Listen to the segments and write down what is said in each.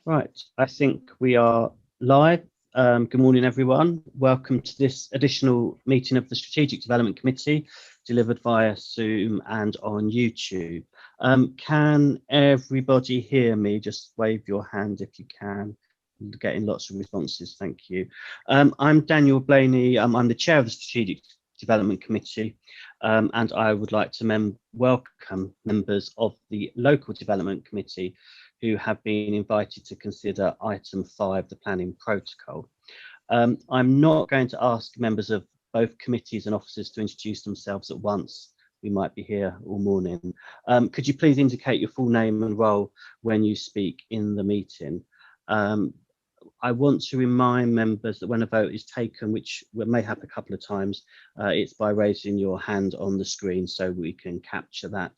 Right, I think we are live. Good morning, everyone. Welcome to this additional meeting of the Strategic Development Committee, delivered via Zoom and on YouTube. Can everybody hear me? Just wave your hand if you can. I'm getting lots of responses, thank you. I'm Daniel Blaney. I'm the chair of the Strategic Development Committee, and I would like to welcome members of the Local Development Committee who have been invited to consider item 5, the planning protocol. I'm not going to ask members of both committees and officers to introduce themselves at once. We might be here all morning. Could you please indicate your full name and role when you speak in the meeting? I want to remind members that when a vote is taken, which may happen a couple of times, it's by raising your hand on the screen so we can capture that.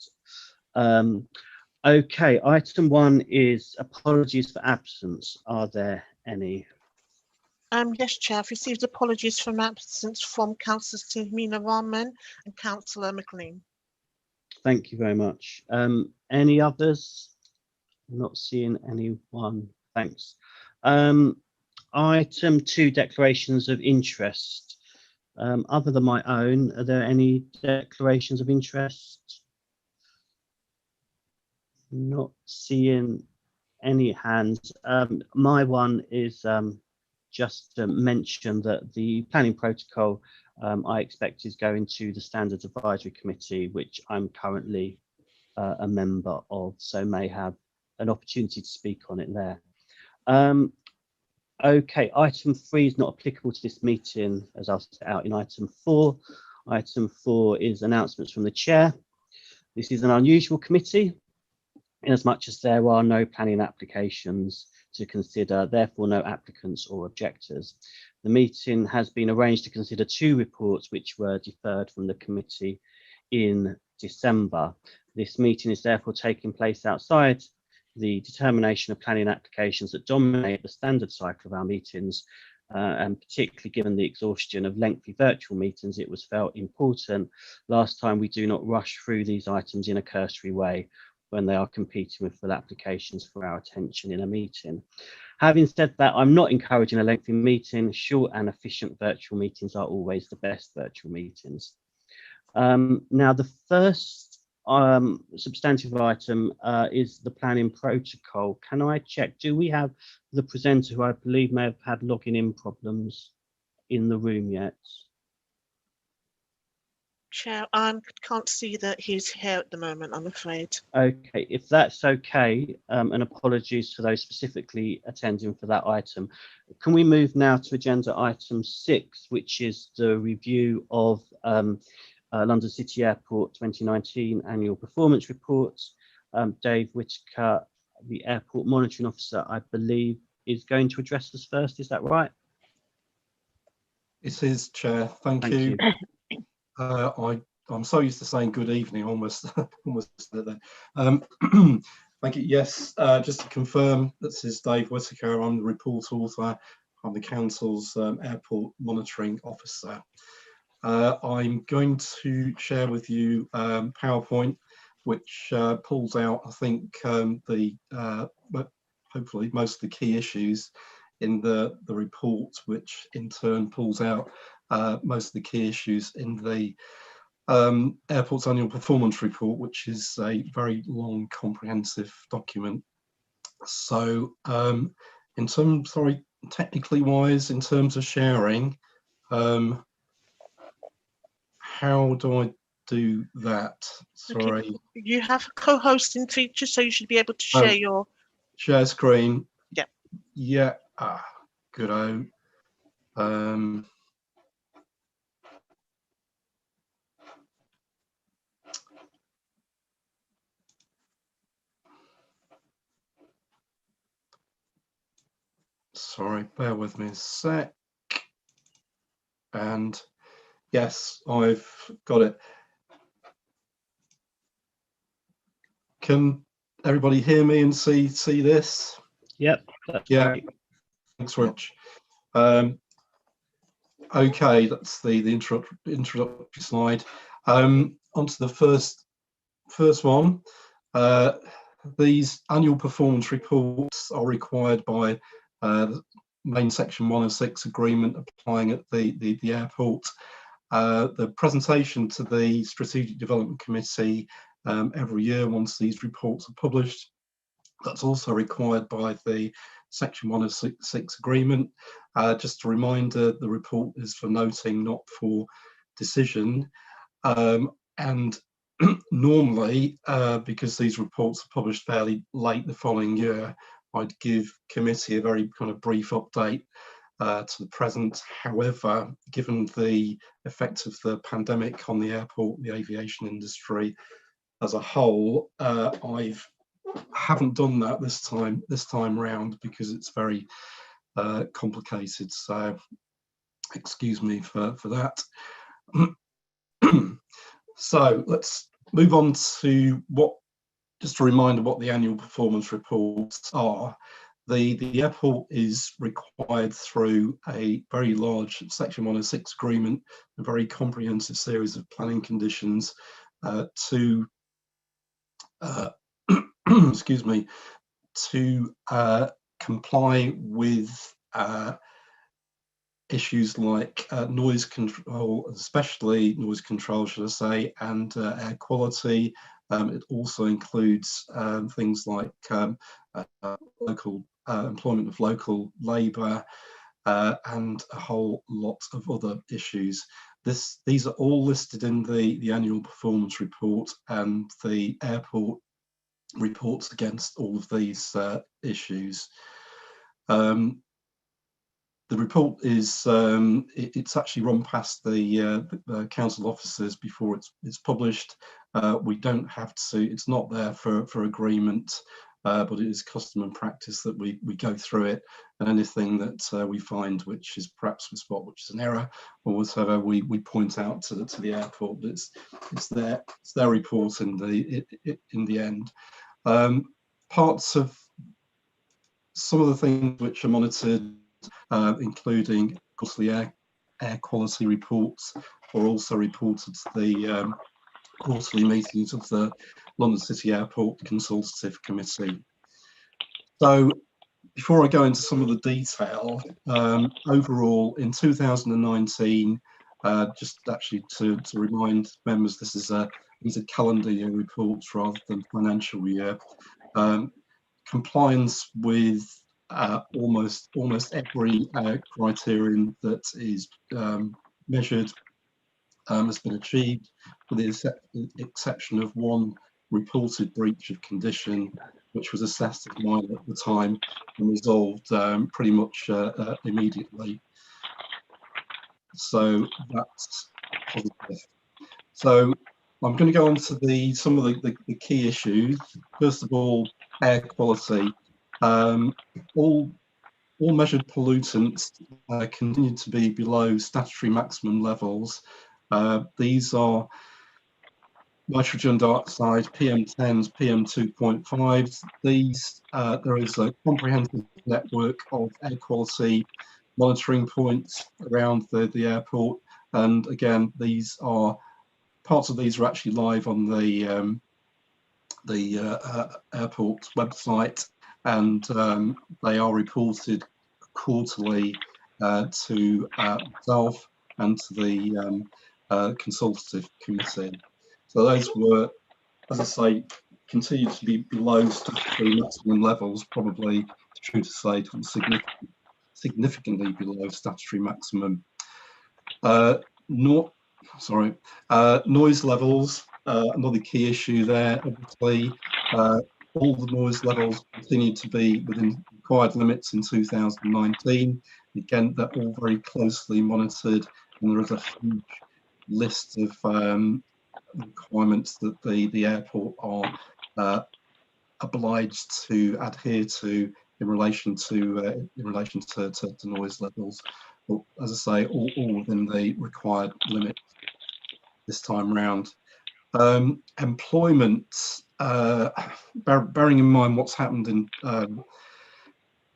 Okay, item 1 is apologies for absence. Are there any? Yes, Chair. I've received apologies for absence from Councillors Tahmina Rahman and Councillor McLean. Thank you very much. Any others? I'm not seeing anyone. Thanks. Item 2, declarations of interest. Other than my own, are there any declarations of interest? Not seeing any hands. My one is just to mention that the planning protocol I expect is going to the Standards Advisory Committee, which I'm currently a member of, so may have an opportunity to speak on it there. Okay, item 3 is not applicable to this meeting, as I'll set out in item 4. Item 4 is announcements from the chair. This is an unusual committee, in as much as there are no planning applications to consider, therefore no applicants or objectors. The meeting has been arranged to consider 2 reports which were deferred from the committee in December. This meeting is therefore taking place outside the determination of planning applications that dominate the standard cycle of our meetings, and particularly given the exhaustion of lengthy virtual meetings, it was felt important last time we do not rush through these items in a cursory way when they are competing with full applications for our attention in a meeting. Having said that, I'm not encouraging a lengthy meeting. Short and efficient virtual meetings are always the best virtual meetings. Now, the first substantive item is the planning protocol. Can I check, do we have the presenter, who I believe may have had logging in problems, in the room yet? Chair, I can't see that he's here at the moment, I'm afraid. Okay, if that's okay, and apologies to those specifically attending for that item, can we move now to agenda item 6, which is the review of London City Airport 2019 annual performance report. Dave Whitaker, the airport monitoring officer, I believe, is going to address us first. Is that right? It is, Chair. Thank you. I'm so used to saying good evening, almost there. Thank you. Yes, just to confirm, this is Dave Whitaker. I'm the report author. I'm the council's airport monitoring officer. I'm going to share with you PowerPoint, which pulls out, I think, hopefully most of the key issues in the report, which in turn pulls out most of the key issues in the airport's annual performance report, which is a very long, comprehensive document. So in terms, technically wise, in terms of sharing, how do I do that? Sorry. Okay. You have a co-hosting feature, so you should be able to share your... Share screen. Yeah. Yeah. Good-o. Sorry, bear with me a sec. And yes, I've got it. Can everybody hear me and see this? Yep. That's yeah. Great. Thanks very much. Okay, that's the introductory slide. Onto the first one. These annual performance reports are required by the main section 106 agreement applying at the airport. The presentation to the Strategic Development Committee every year once these reports are published. That's also required by the Section 106 agreement. Just a reminder, the report is for noting, not for decision. And normally, because these reports are published fairly late the following year, I'd give committee a very kind of brief update to the present. However, given the effect of the pandemic on the airport, the aviation industry as a whole, I haven't done that this time round because it's very complicated. So excuse me for that. So let's move on to just a reminder what the annual performance reports are. The airport is required through a very large Section 106 agreement, a very comprehensive series of planning conditions to excuse me, to comply with issues like noise control, especially noise control, should I say, and air quality. It also includes things like local employment of local labour and a whole lot of other issues. These are all listed in the annual performance report, and the airport reports against all of these issues. The report is it's actually run past the council officers before it's published. We don't have to, it's not there for agreement, but it is custom and practice that we go through it, and anything that we find which is perhaps a spot which is an error or whatever, we point out to the airport. But it's their report in the end. Parts of some of the things which are monitored, including of course the air quality reports, are also reported to the quarterly meetings of the London City Airport Consultative Committee. So before I go into some of the detail, overall in 2019, just actually to remind members, these are calendar year reports rather than financial year. Compliance with almost every criterion that is measured has been achieved, with the exception of one reported breach of condition, which was assessed as minor at the time and resolved pretty much immediately. So that's positive. So I'm going to go on to some of the key issues. First of all, air quality. All measured pollutants continue to be below statutory maximum levels. These are nitrogen dioxide, PM10s, PM2.5s. These there is a comprehensive network of air quality monitoring points around the airport, and again, parts of these are actually live on the airport website, and they are reported quarterly to myself and to the consultative committee. So those were, as I say, continue to be below statutory maximum levels, probably true to say significantly below statutory maximum. Noise levels, another key issue there. Obviously, all the noise levels continue to be within required limits in 2019. Again, they're all very closely monitored, and there is a huge list of requirements that the airport are obliged to adhere to in relation to noise levels. But as I say, all within the required limit this time round. Employment, bearing in mind what's happened in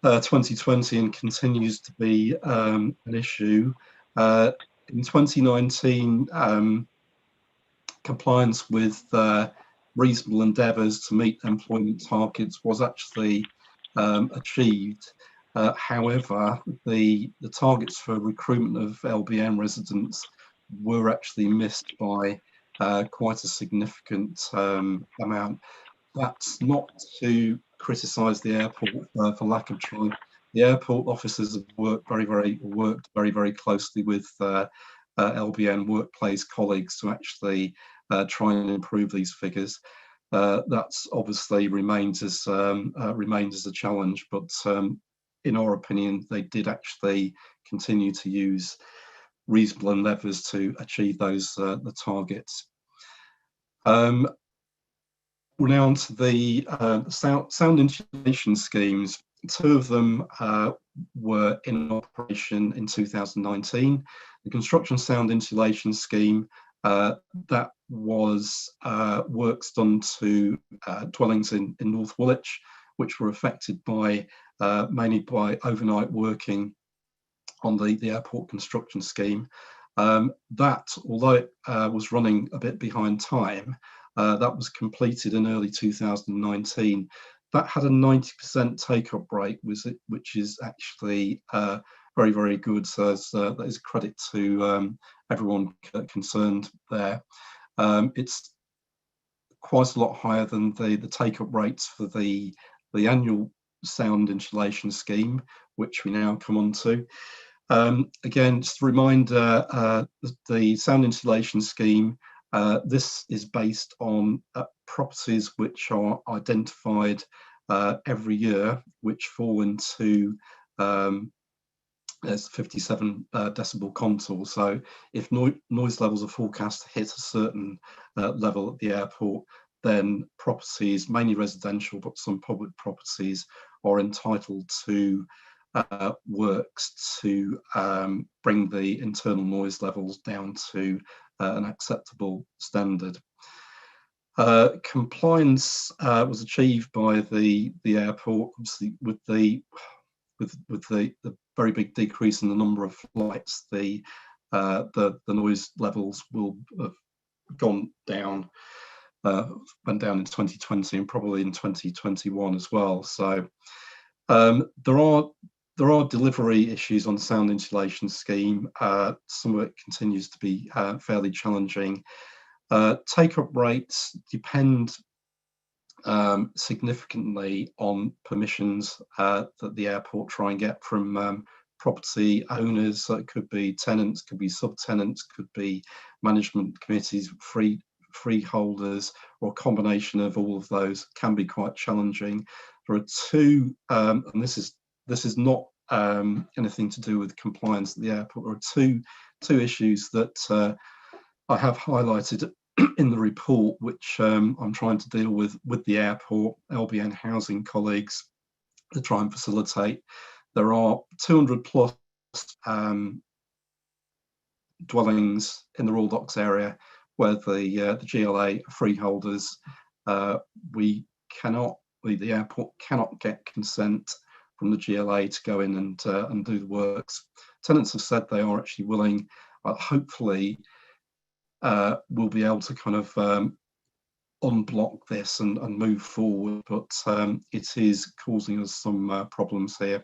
2020 and continues to be an issue. In 2019, compliance with reasonable endeavours to meet employment targets was actually achieved. However, the targets for recruitment of LBN residents were actually missed by quite a significant amount. That's not to criticise the airport for lack of trying. The airport officers have worked very closely with LBN workplace colleagues to actually try and improve these figures. That's obviously remains as a challenge, but in our opinion, they did actually continue to use reasonable endeavours to achieve those the targets. We're now on to the sound insulation schemes. Two of them were in operation in 2019. The construction sound insulation scheme, that was works done to dwellings in North Woolwich, which were affected by mainly by overnight working on the airport construction scheme. That, although it was running a bit behind time, that was completed in early 2019. That had a 90% take-up rate, which is actually very good. So that is a credit to everyone concerned there. It's quite a lot higher than the take-up rates for the annual sound insulation scheme, which we now come on to. Again, just a reminder, the sound insulation scheme, this is based on properties which are identified every year, which fall into there's 57 decibel contour. So if noise levels are forecast to hit a certain level at the airport, then properties, mainly residential, but some public properties, are entitled to works to bring the internal noise levels down to an acceptable standard. Compliance was achieved by the airport, obviously with the very big decrease in the number of flights. The noise levels will have gone down, went down in 2020 and probably in 2021 as well. So there are delivery issues on the sound insulation scheme. Some of it continues to be fairly challenging. Take-up rates depend significantly on permissions that the airport try and get from property owners. So it could be tenants, could be subtenants, could be management committees, freeholders, or a combination of all of those. Can be quite challenging. There are two, and this is not anything to do with compliance at the airport. There are two issues that I have highlighted in the report, which I'm trying to deal with the airport, LBN housing colleagues, to try and facilitate. There are 200 plus dwellings in the Royal Docks area where the GLA freeholders. The airport cannot get consent from the GLA to go in and do the works. Tenants have said they are actually willing. Hopefully, we'll be able to kind of unblock this and move forward, but it is causing us some problems here.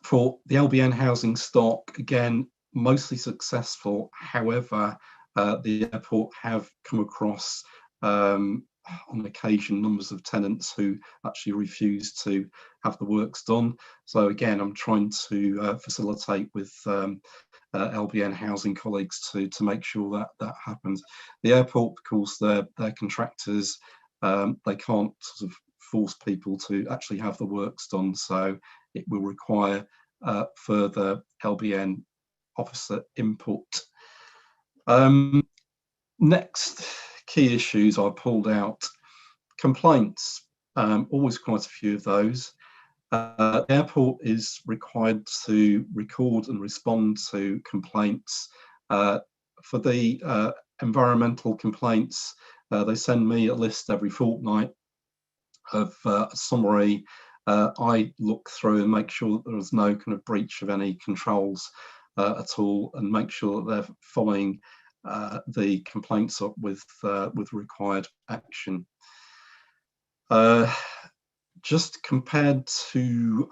For the LBN housing stock, again, mostly successful. However, the airport have come across on occasion numbers of tenants who actually refuse to have the works done. So again, I'm trying to facilitate with LBN housing colleagues to make sure that happens. The airport, of course, they're contractors. They can't sort of force people to actually have the works done, so it will require further LBN officer input. Next key issues I pulled out: complaints. Always quite a few of those. The airport is required to record and respond to complaints. For the environmental complaints, they send me a list every fortnight of a summary. I look through and make sure that there is no kind of breach of any controls at all, and make sure that they're following the complaints up with required action. Just compared to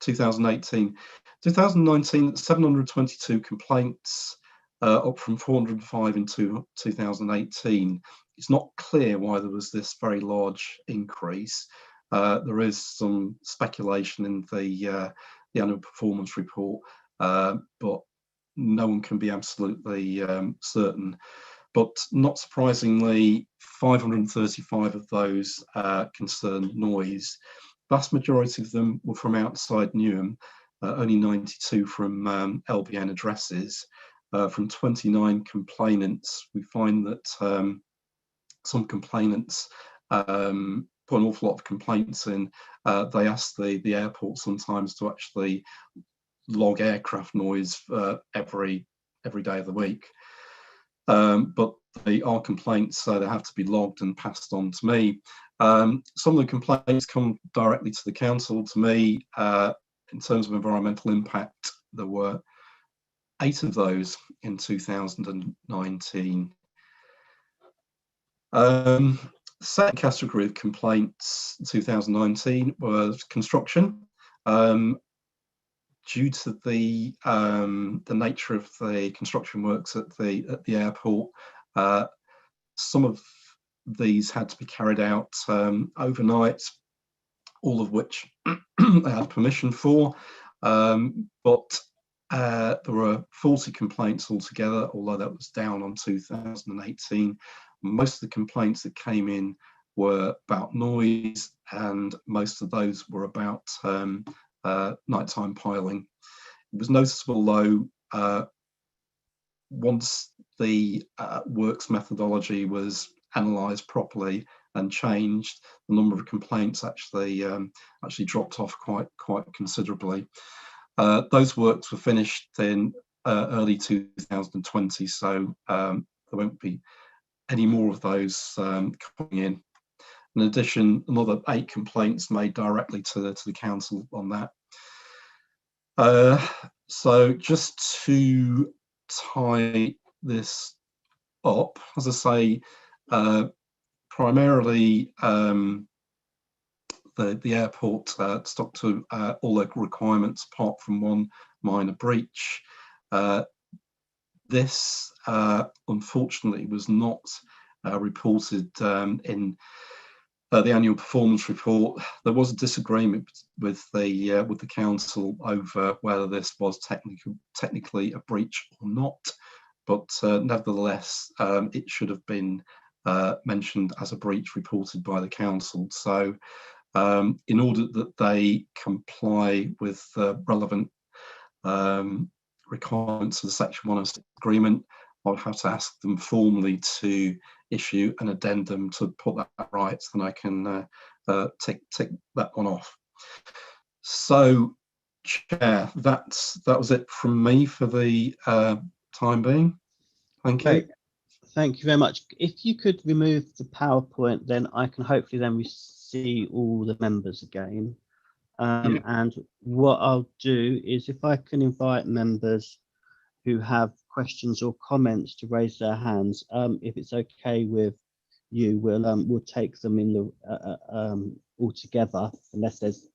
2018, 2019, 722 complaints, up from 405 in 2018. It's not clear why there was this very large increase. There is some speculation in the annual performance report, but no one can be absolutely certain. But not surprisingly, 535 of those concern noise. Vast majority of them were from outside Newham, only 92 from LBN addresses. From 29 complainants, we find that some complainants put an awful lot of complaints in. They ask the airport sometimes to actually log aircraft noise every day of the week. But they are complaints, so they have to be logged and passed on to me. Some of the complaints come directly to the council, to me. In terms of environmental impact, there were 8 of those in 2019. Second category of complaints in 2019 was construction. Due to the nature of the construction works at the airport, some of these had to be carried out overnight, all of which they had permission for, but there were 40 complaints altogether, although that was down on 2018. Most of the complaints that came in were about noise, and most of those were about nighttime piling. It was noticeable though, once the works methodology was analysed properly and changed, the number of complaints actually dropped off quite considerably. Those works were finished in early 2020, so there won't be any more of those coming in. In addition, another 8 complaints made directly to the council on that. So just to tie this up, as I say, primarily the airport stuck to all their requirements apart from one minor breach. This unfortunately was not reported in the annual performance report. There was a disagreement with the council over whether this was technically a breach or not, but nevertheless it should have been mentioned as a breach reported by the council. So in order that they comply with the relevant requirements of the Section 106 agreement, I'll have to ask them formally to issue an addendum to put that right, then I can tick that one off. So, Chair, that was it from me for the time being. Thank you. Great. Thank you very much. If you could remove the PowerPoint, then I can hopefully then see all the members again. Yeah. And what I'll do is, if I can invite members who have questions or comments to raise their hands, if it's okay with you, we'll take them in the all together, unless there's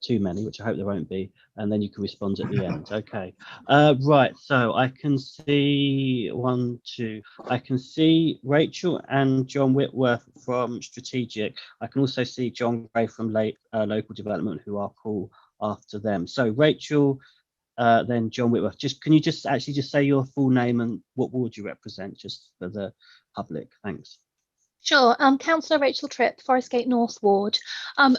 too many, which I hope there won't be, and then you can respond at the end. Okay. Right, so I can see I can see Rachel and John Whitworth from Strategic. I can also see John Gray from Local Development, who I'll call after them. So Rachel, then John Whitworth. Can you just say your full name and what ward you represent, just for the public? Thanks. Sure. Councillor Rachel Tripp, Forestgate North Ward.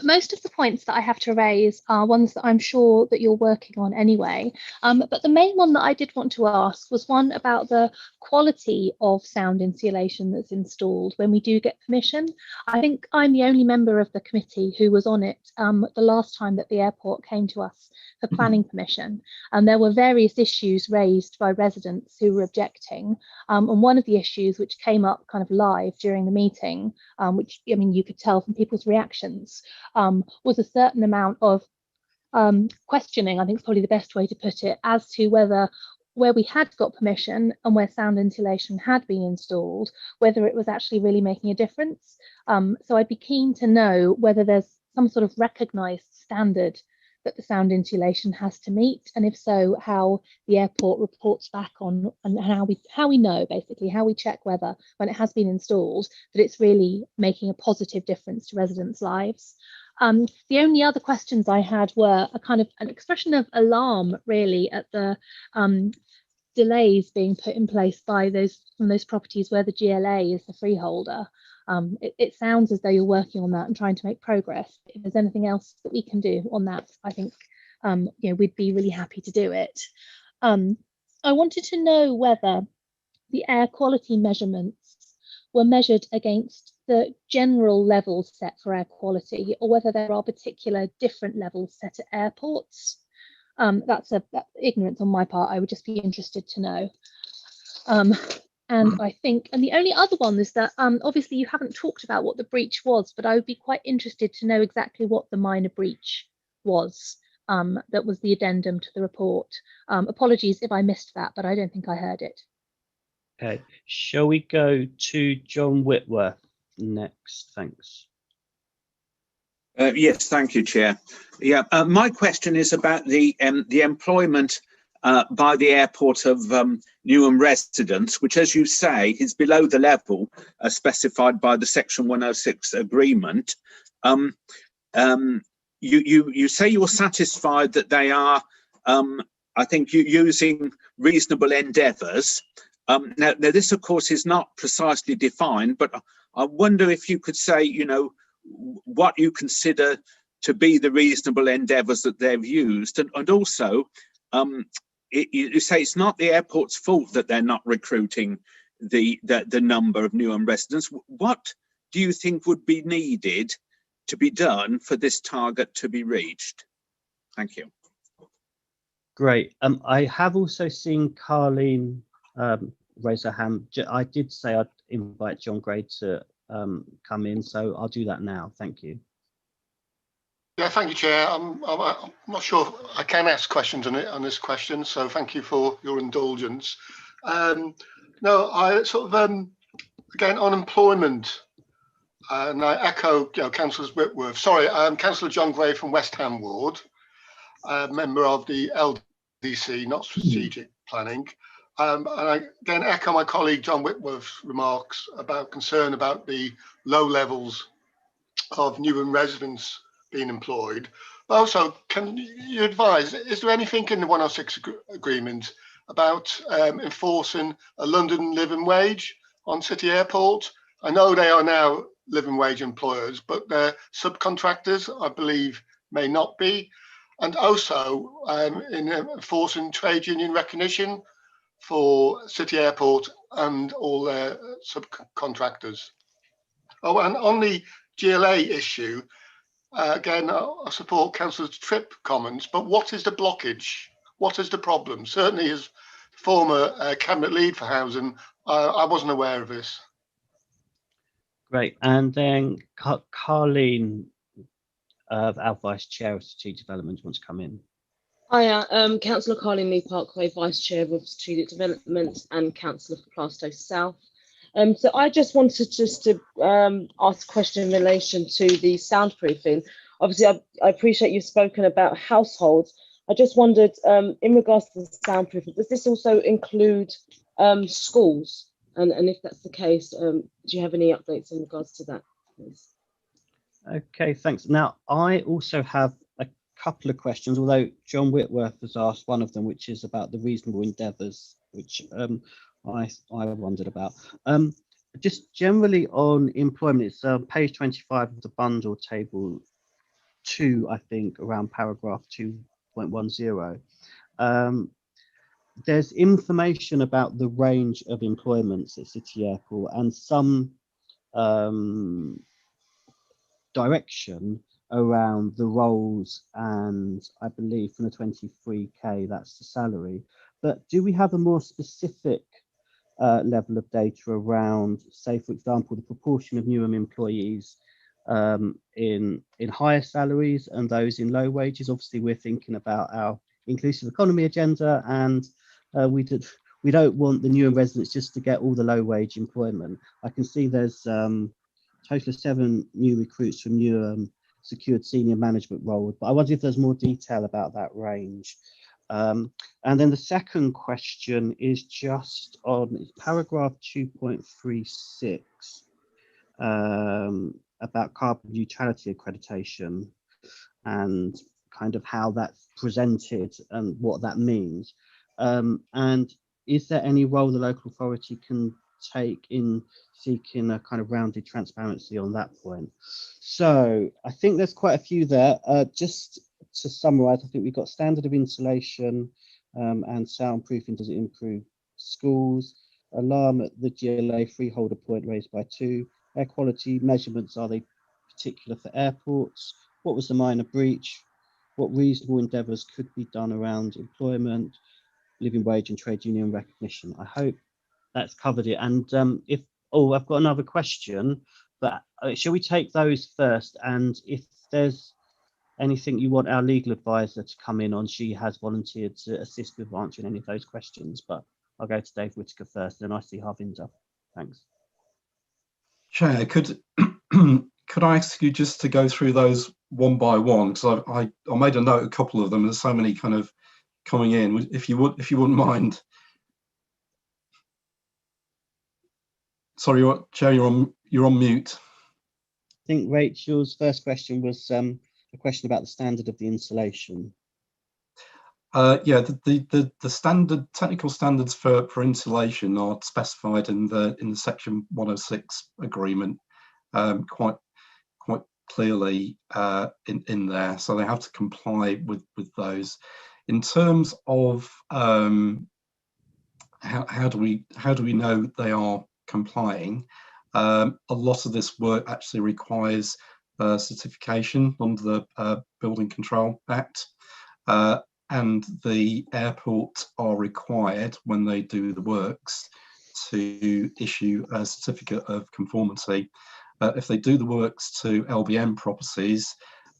Most of the points that I have to raise are ones that I'm sure that you're working on anyway. But the main one that I did want to ask was one about the quality of sound insulation that's installed when we do get permission. I think I'm the only member of the committee who was on it the last time that the airport came to us for planning permission. And there were various issues raised by residents who were objecting. And one of the issues which came up kind of live during the meeting, which I mean you could tell from people's reactions, was a certain amount of questioning, I think is probably the best way to put it, as to whether where we had got permission and where sound insulation had been installed, whether it was actually really making a difference. So I'd be keen to know whether there's some sort of recognised standard that the sound insulation has to meet, and if so, how the airport reports back on, and how we know, basically how we check whether, when it has been installed, that it's really making a positive difference to residents' lives. The only other questions I had were a kind of an expression of alarm, really, at the delays being put in place by those properties where the GLA is the freeholder. It sounds as though you're working on that and trying to make progress. If there's anything else that we can do on that, I think we'd be really happy to do it. I wanted to know whether the air quality measurements were measured against the general levels set for air quality, or whether there are particular different levels set at airports. That's ignorance on my part. I would just be interested to know. And I think, and the only other one is that obviously you haven't talked about what the breach was, but I would be quite interested to know exactly what the minor breach was that was the addendum to the report. Apologies if I missed that, but I don't think I heard it. Okay, shall we go to John Whitworth next? Thanks. Yes, thank you, Chair. Yeah, my question is about the employment by the airport of Newham residents, which, as you say, is below the level specified by the Section 106 agreement. You say you're satisfied that they are, I think, using reasonable endeavours. Now, this, of course, is not precisely defined, but I wonder if you could say, what you consider to be the reasonable endeavours that they've used, and also you say it's not the airport's fault that they're not recruiting the number of Newham residents. What do you think would be needed to be done for this target to be reached? Thank you. Great. I have also seen Carleen raise her hand. I did say I'd invite John Gray to come in, so I'll do that now. Thank you. Yeah, thank you, Chair. I'm not sure I can ask questions on this question, so thank you for your indulgence. No, I sort of again on employment, and I echo Councillor Whitworth. Sorry, Councillor John Gray from West Ham Ward, member of the LDC, not strategic planning. And I again echo my colleague John Whitworth's remarks about concern about the low levels of Newham residents being employed. But also, can you advise, is there anything in the 106 agreement about enforcing a London living wage on City Airport? I know they are now living wage employers, but their subcontractors, I believe, may not be. And also in enforcing trade union recognition for City Airport and all their subcontractors. Oh, and on the GLA issue, again, I support Councillor Tripp comments, but what is the blockage? What is the problem? Certainly as former cabinet lead for housing, I wasn't aware of this. Great. And then Carleen, our Vice Chair of Strategic Development, wants to come in. Hiya, Councillor Carleen Lee Parkway, Vice Chair of Strategic Development and Councillor for Plaistow South. So I just wanted to ask a question in relation to the soundproofing. Obviously, I appreciate you've spoken about households. I just wondered, in regards to the soundproofing, does this also include schools? And if that's the case, do you have any updates in regards to that, please? Okay, thanks. Now, I also have a couple of questions, although John Whitworth has asked one of them, which is about the reasonable endeavours, which I wondered about. Just generally on employment, it's page 25 of the bundle, table 2, I think, around paragraph 2.10. There's information about the range of employments at City Airport and some direction around the roles, and I believe from the 23k, that's the salary. But do we have a more specific level of data around, say, for example, the proportion of Newham employees in higher salaries and those in low wages? Obviously, we're thinking about our inclusive economy agenda, and We don't want the Newham residents just to get all the low wage employment. I can see there's a total of 7 new recruits from Newham secured senior management role, but I wonder if there's more detail about that range. And then the second question is just on paragraph 2.36 about carbon neutrality accreditation and kind of how that's presented and what that means. And is there any role the local authority can take in seeking a kind of rounded transparency on that point? So I think there's quite a few there. Just to summarise, I think we've got standard of insulation and soundproofing. Does it improve schools? Alarm at the GLA freeholder point raised by 2. Air quality measurements, are they particular for airports? What was the minor breach? What reasonable endeavours could be done around employment, living wage and trade union recognition? I hope that's covered it. And I've got another question, but shall we take those first? And if there's anything you want our legal advisor to come in on, she has volunteered to assist with answering any of those questions, but I'll go to Dave Whitaker first, then I see Harvinder. Thanks. Chair, could I ask you just to go through those one by one, because I made a note, a couple of them. There's so many kind of coming in. If you wouldn't mind. Sorry, Chair, you're on mute. I think Rachel's first question was a question about the standard of the insulation. Yeah, the standard technical standards for insulation are specified in the section 106 agreement quite clearly in there, so they have to comply with those. In terms of how do we know they are complying, a lot of this work actually requires certification under the Building Control Act, and the airport are required, when they do the works, to issue a certificate of conformity. If they do the works to LBM properties,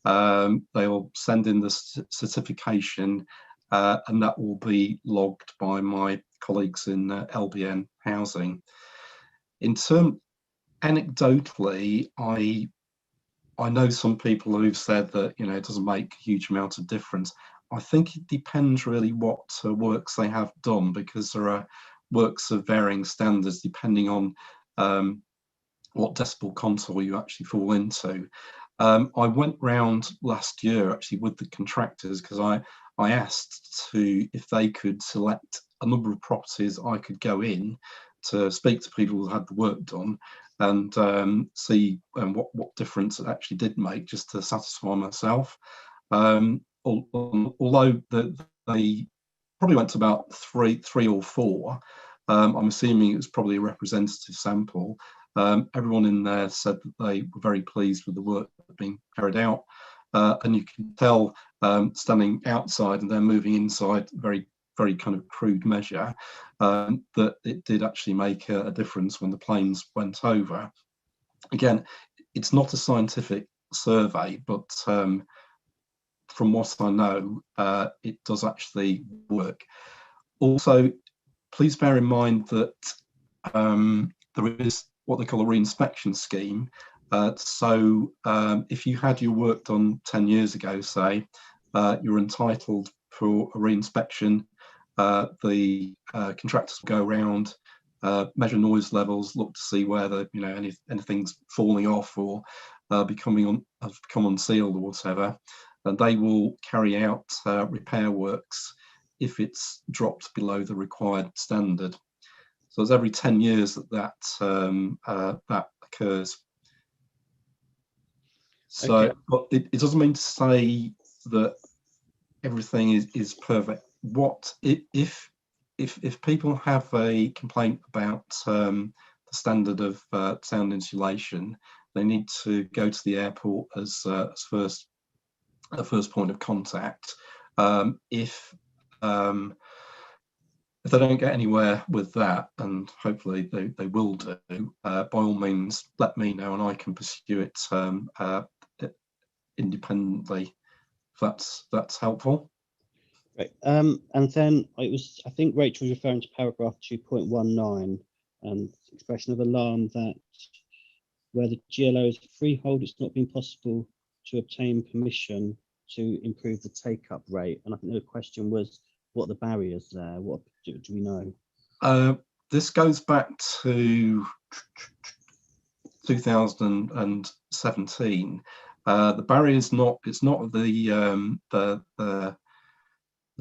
they will send in the certification, and that will be logged by my colleagues in LBM housing. Anecdotally, I know some people who've said that it doesn't make a huge amount of difference. I think it depends really what works they have done, because there are works of varying standards depending on what decibel contour you actually fall into. I went round last year actually with the contractors, because I asked if they could select a number of properties I could go in to speak to people who had the work done and see what difference it actually did make, just to satisfy myself. Although they probably went to about three or four, I'm assuming it was probably a representative sample. Everyone in there said that they were very pleased with the work being carried out, and you can tell standing outside and then moving inside, very kind of crude measure, that it did actually make a difference when the planes went over. Again, it's not a scientific survey, but from what I know, it does actually work. Also, please bear in mind that there is what they call a reinspection scheme. So if you had your work done 10 years ago, say, you're entitled for a reinspection. The contractors will go around, measure noise levels, look to see whether anything's falling off or have become unsealed or whatever, and they will carry out repair works if it's dropped below the required standard. So it's every 10 years that occurs. So, okay. But it doesn't mean to say that everything is perfect. What if people have a complaint about the standard of sound insulation, they need to go to the airport as first point of contact. If they don't get anywhere with that, and hopefully they will do, by all means let me know and I can pursue it independently, if that's helpful. Right. And then it was, I think Rachel was referring to paragraph 2.19 and expression of alarm that where the GLO is freehold, it's not been possible to obtain permission to improve the take-up rate. And I think the question was, what are the barriers there? What do we know? This goes back to 2017. The barrier is not, it's not the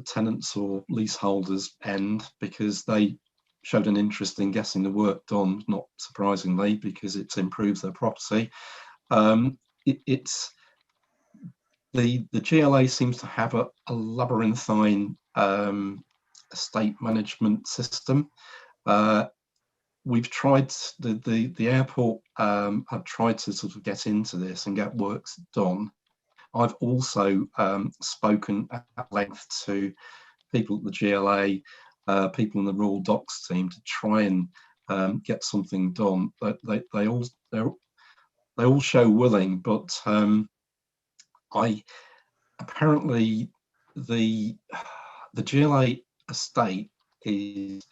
tenants or leaseholders end, because they showed an interest in getting the work done, not surprisingly, because it improves their property. It's the GLA seems to have a labyrinthine estate management system. We've tried, the airport have tried to sort of get into this and get works done. I've also spoken at length to people at the GLA, people in the Royal Docks team, to try and get something done. But they all show willing, but apparently the GLA estate is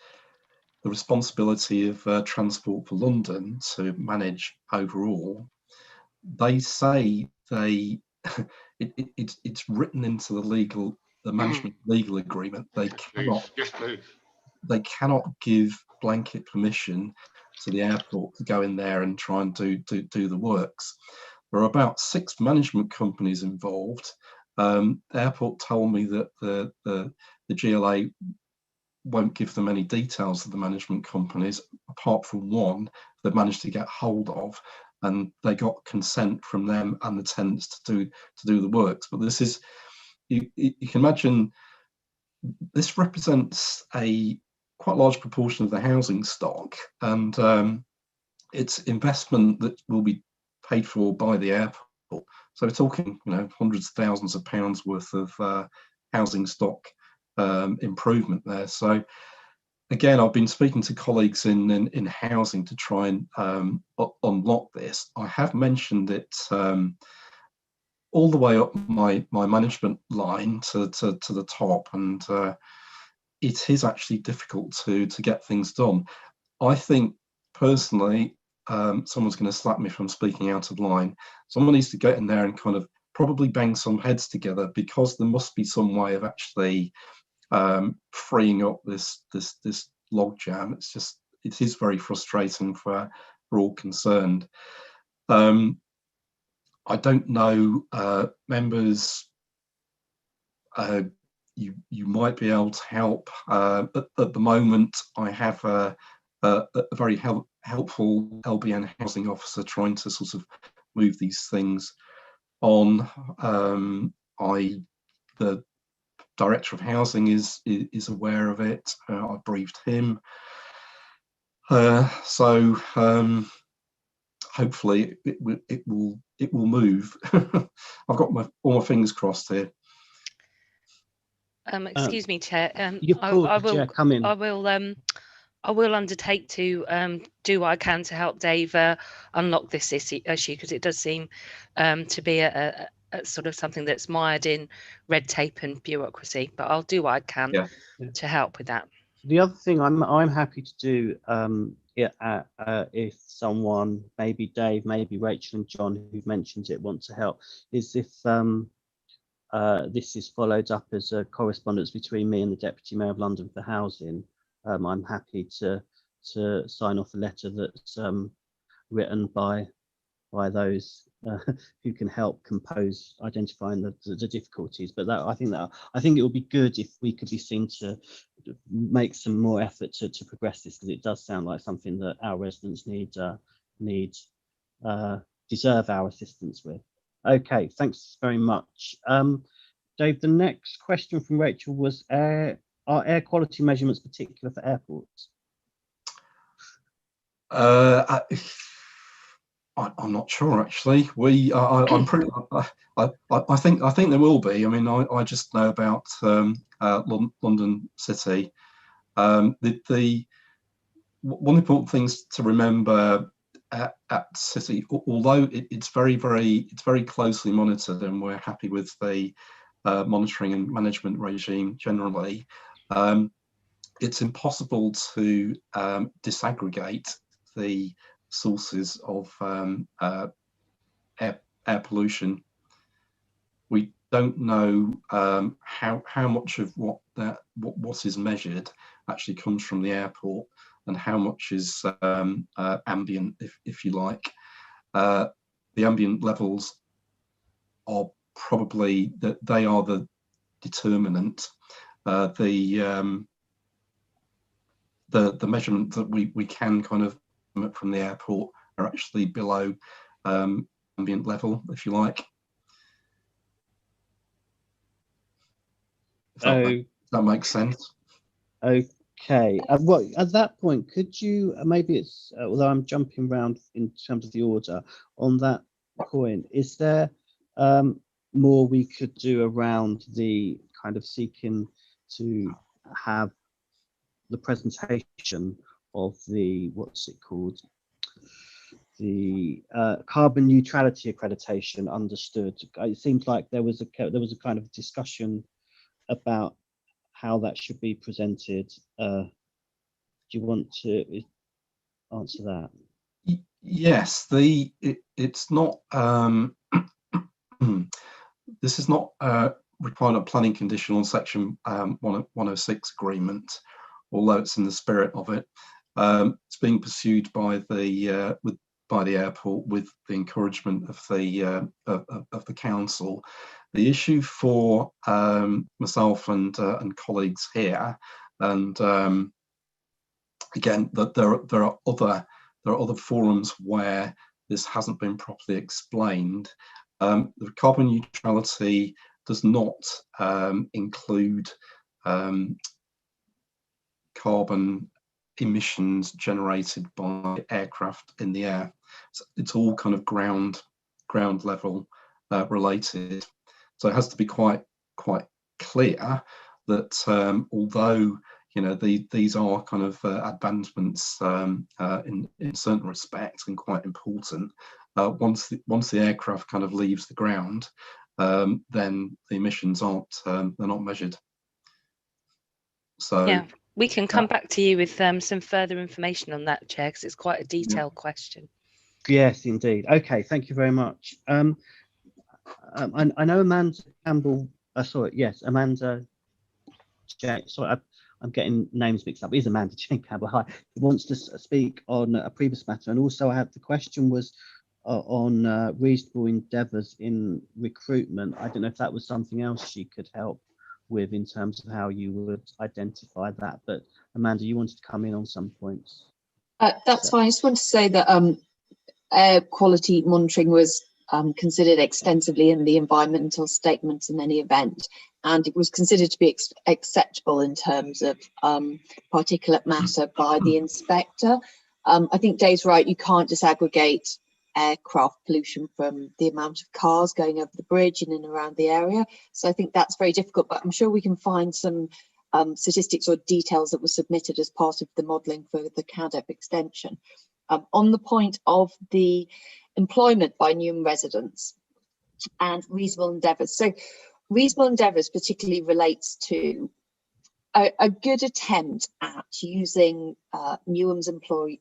the responsibility of Transport for London to manage overall. They say it's written into the management legal agreement. They cannot, they cannot give blanket permission to the airport to go in there and try and do the works. There are about 6 management companies involved. The airport told me that the GLA won't give them any details of the management companies, apart from one they've managed to get hold of, and they got consent from them and the tenants to do the works. But this is, you can imagine, this represents a quite large proportion of the housing stock, and it's investment that will be paid for by the airport. So we're talking, hundreds of thousands of pounds worth of housing stock improvement there. So again, I've been speaking to colleagues in housing to try and unlock this. I have mentioned it all the way up my management line to the top, and it is actually difficult to get things done. I think personally, someone's going to slap me from speaking out of line. Someone needs to get in there and kind of probably bang some heads together, because there must be some way of actually freeing up this logjam. It is very frustrating for all concerned. I don't know, members, you might be able to help. At the moment, I have a very helpful LBN housing officer trying to sort of move these things on. The Director of Housing is aware of it. I briefed him. So hopefully it will move. I've got all my fingers crossed here. Excuse me, Chair. Come in. I will undertake to do what I can to help Dave unlock this issue, because it does seem to be a sort of something that's mired in red tape and bureaucracy. But I'll do what I can to help with that. The other thing I'm happy to do, if someone, maybe Dave, maybe Rachel and John, who've mentioned it, want to help, is if this is followed up as a correspondence between me and the Deputy Mayor of London for Housing. I'm happy to sign off a letter that's written by those who can help compose identifying the difficulties. But I think it would be good if we could be seen to make some more effort to progress this, because it does sound like something that our residents deserve our assistance with. Okay, thanks very much. Dave, the next question from Rachel was, are air quality measurements particular for airports? I'm not sure, actually. I'm pretty. I think there will be. I mean, I just know about London City. One important things to remember at City, although it's very closely monitored, and we're happy with the monitoring and management regime generally, it's impossible to disaggregate the sources of air pollution. We don't know how much of what is measured actually comes from the airport, and how much is ambient, if you like. The ambient levels are probably they are the determinant. The measurement that we can kind of from the airport are actually below ambient level, if you like. If that makes sense. Okay. Well, at that point, could you maybe it's although I'm jumping around in terms of the order on that point, is there more we could do around the kind of seeking to have the presentation of the what's it called, the carbon neutrality accreditation understood? It seems like there was a kind of discussion about how that should be presented. Do you want to answer that? Yes, it's not this is not requiring a planning condition on section 106 agreement, although it's in the spirit of it. It's being pursued by the airport with the encouragement of the council. The issue for myself and colleagues here, and again, that there are other forums where this hasn't been properly explained. The carbon neutrality does not include carbon emissions generated by aircraft in the air. So it's all kind of ground level related. So it has to be quite clear that although these are kind of advancements in certain respects and quite important, once the aircraft kind of leaves the ground, then the emissions they're not measured. So yeah, we can come back to you with some further information on that, Chair, because it's quite a detailed question. Yes, indeed. Okay, thank you very much. I know Amanda Campbell. Sorry, yes, Amanda. Sorry, I'm getting names mixed up. It is Amanda Jane Campbell. Hi, who wants to speak on a previous matter, and also I have the question was on reasonable endeavours in recruitment. I don't know if that was something else she could help with in terms of how you would identify that. But Amanda, you wanted to come in on some points. That's fine. I just want to say that air quality monitoring was considered extensively in the environmental statements in any event, and it was considered to be acceptable in terms of particulate matter by the inspector. I think Dave's right, you can't disaggregate aircraft pollution from the amount of cars going over the bridge in and around the area. So I think that's very difficult, but I'm sure we can find some statistics or details that were submitted as part of the modelling for the CADEP extension. On the point of the employment by Newham residents and reasonable endeavours. So reasonable endeavours particularly relates to a good attempt at using Newham's employee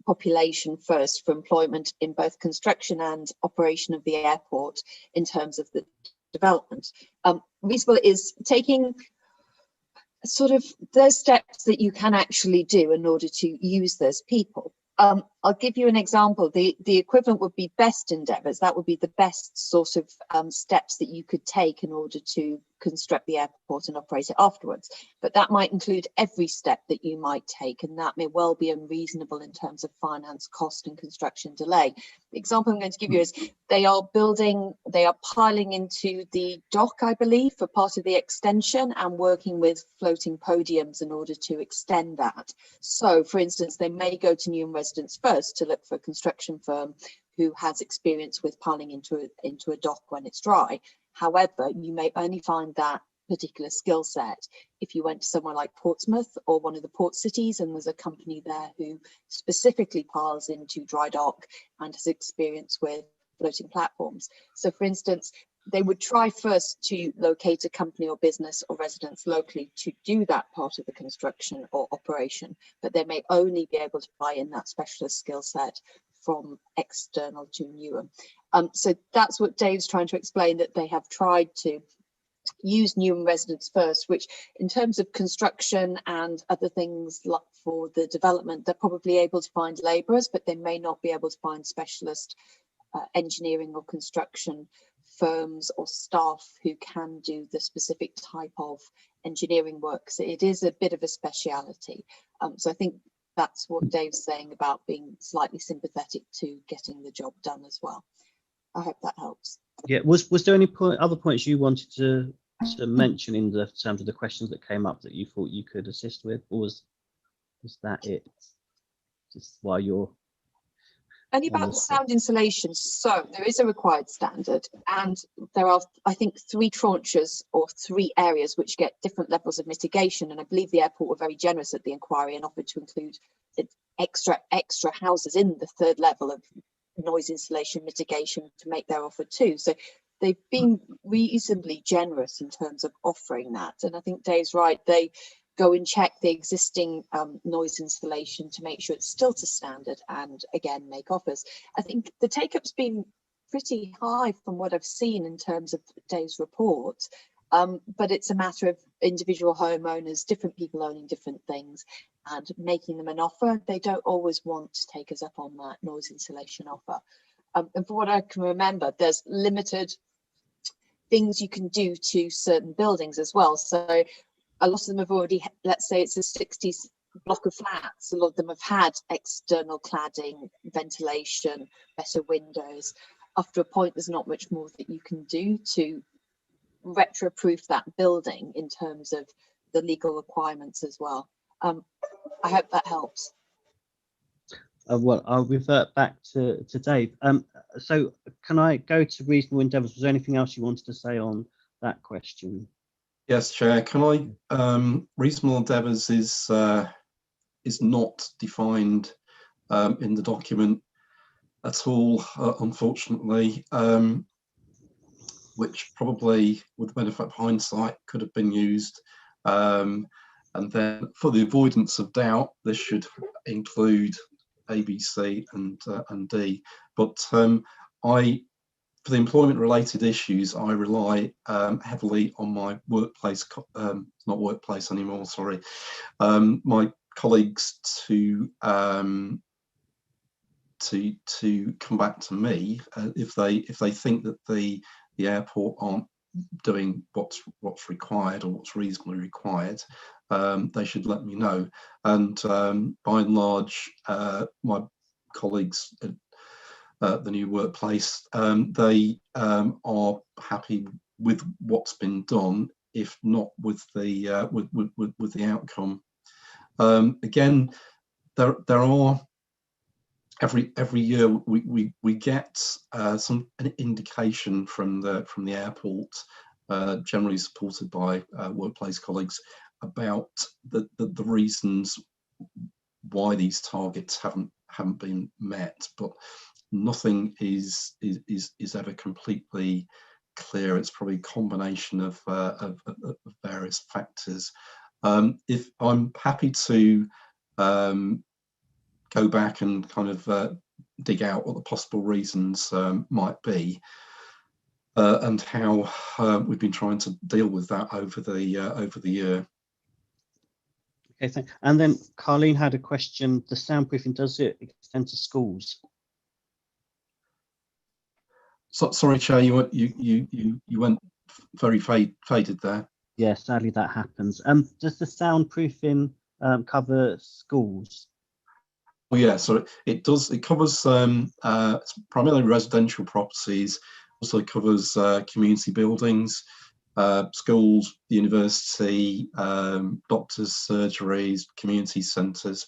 population first for employment in both construction and operation of the airport in terms of the development. Reasonable is taking sort of those steps that you can actually do in order to use those people. I'll give you an example. The equivalent would be best endeavours. That would be the best sort of steps that you could take in order to construct the airport and operate it afterwards. But that might include every step that you might take, and that may well be unreasonable in terms of finance, cost and construction delay. The example I'm going to give you is they are piling into the dock, I believe, for part of the extension and working with floating podiums in order to extend that. So, for instance, they may go to Newham residents first to look for a construction firm who has experience with piling into a dock when it's dry. However, you may only find that particular skill set if you went to somewhere like Portsmouth or one of the port cities and there's a company there who specifically piles into dry dock and has experience with floating platforms. So, for instance, they would try first to locate a company or business or residence locally to do that part of the construction or operation, but they may only be able to buy in that specialist skill set from external to Newham. So that's what Dave's trying to explain, that they have tried to use Newham residents first, which in terms of construction and other things like for the development, they're probably able to find labourers, but they may not be able to find specialist engineering or construction firms or staff who can do the specific type of engineering work. So it is a bit of a speciality. So I think that's what Dave's saying about being slightly sympathetic to getting the job done as well. I hope that helps. Yeah, was there any other points you wanted to mention in the terms of the questions that came up that you thought you could assist with, or was that it? Just while you're only about the sound insulation. So there is a required standard, and there are, I think, 3 tranches or 3 areas which get different levels of mitigation. And I believe the airport were very generous at the inquiry and offered to include extra houses in the 3rd level of noise insulation mitigation to make their offer too. So they've been reasonably generous in terms of offering that. And I think Dave's right, they go and check the existing noise insulation to make sure it's still to standard and again make offers. I think the take-up's been pretty high from what I've seen in terms of Dave's report, but it's a matter of individual homeowners, different people owning different things and making them an offer. They don't always want to take us up on that noise insulation offer. And from what I can remember, there's limited things you can do to certain buildings as well. So a lot of them have already, let's say it's a 60s block of flats, a lot of them have had external cladding, ventilation, better windows. After a point, there's not much more that you can do to retroproof that building in terms of the legal requirements as well. I hope that helps. Well, I'll revert back to Dave. So can I go to reasonable endeavours? Was there anything else you wanted to say on that question? Yes, Chair. Can I? Reasonable endeavours is not defined in the document at all, unfortunately, which probably, with the benefit of hindsight, could have been used. And then, for the avoidance of doubt, this should include A, B, C, and D. But for the employment-related issues, I rely heavily on my workplace, not workplace anymore, sorry, my colleagues to come back to me if they think that the airport aren't doing what's required or what's reasonably required. They should let me know. And by and large, my colleagues at the new workplace, they are happy with what's been done, if not with the with the outcome. Again, there are every year we get an indication from the airport, generally supported by workplace colleagues, about the reasons why these targets haven't been met, but nothing is ever completely clear. It's probably a combination of various factors. If I'm happy to go back and kind of dig out what the possible reasons might be, and how we've been trying to deal with that over the year. Okay, thanks. And then Carleen had a question. The soundproofing, does it extend to schools? So, sorry, Chair, you went very faded there. Yeah, sadly that happens. Does the soundproofing cover schools? Well, yeah, so it does. It covers primarily residential properties. Also covers community buildings, schools, university, doctors' surgeries, community centres.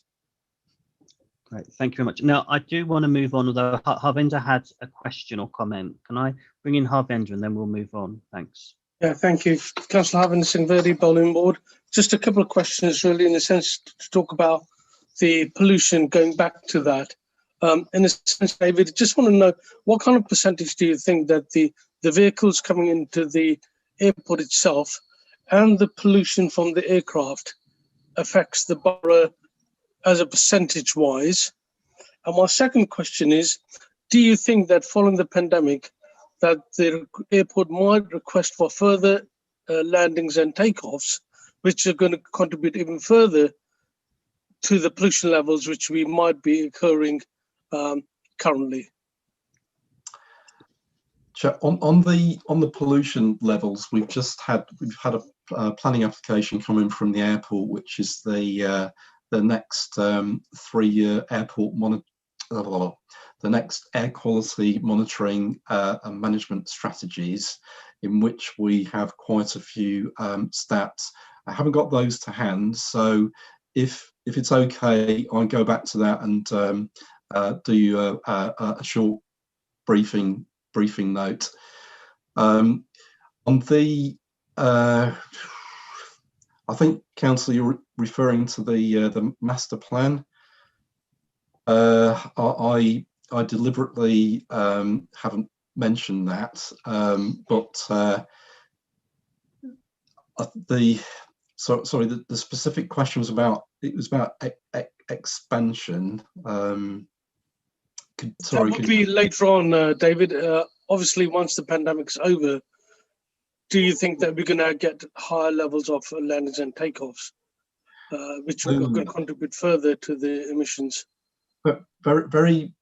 Great, thank you very much. Now, I do want to move on, although Harvinder had a question or comment. Can I bring in Harvinder and then we'll move on? Thanks. Yeah, thank you. Councillor Harvinder Singh Verdi, Bowling Board. Just a couple of questions really, in a sense, to talk about the pollution, going back to that. In a sense, David, just want to know, what kind of percentage do you think that the the vehicles coming into the airport itself and the pollution from the aircraft affects the borough as a percentage wise? And my second question is, do you think that following the pandemic that the airport might request for further landings and takeoffs, which are going to contribute even further to the pollution levels which we might be occurring currently? On the pollution levels, we've had a planning application come in from the airport, which is the next 3-year airport the next air quality monitoring and management strategies, in which we have quite a few stats. I haven't got those to hand, so if it's okay, I'll go back to that and do a short briefing note. On the I think, Councillor, you're referring to the master plan. I deliberately haven't mentioned that, but the specific question was about expansion. That would be later on, David. Obviously, once the pandemic's over, do you think that we're going to get higher levels of landings and takeoffs, which are going to contribute further to the emissions? But very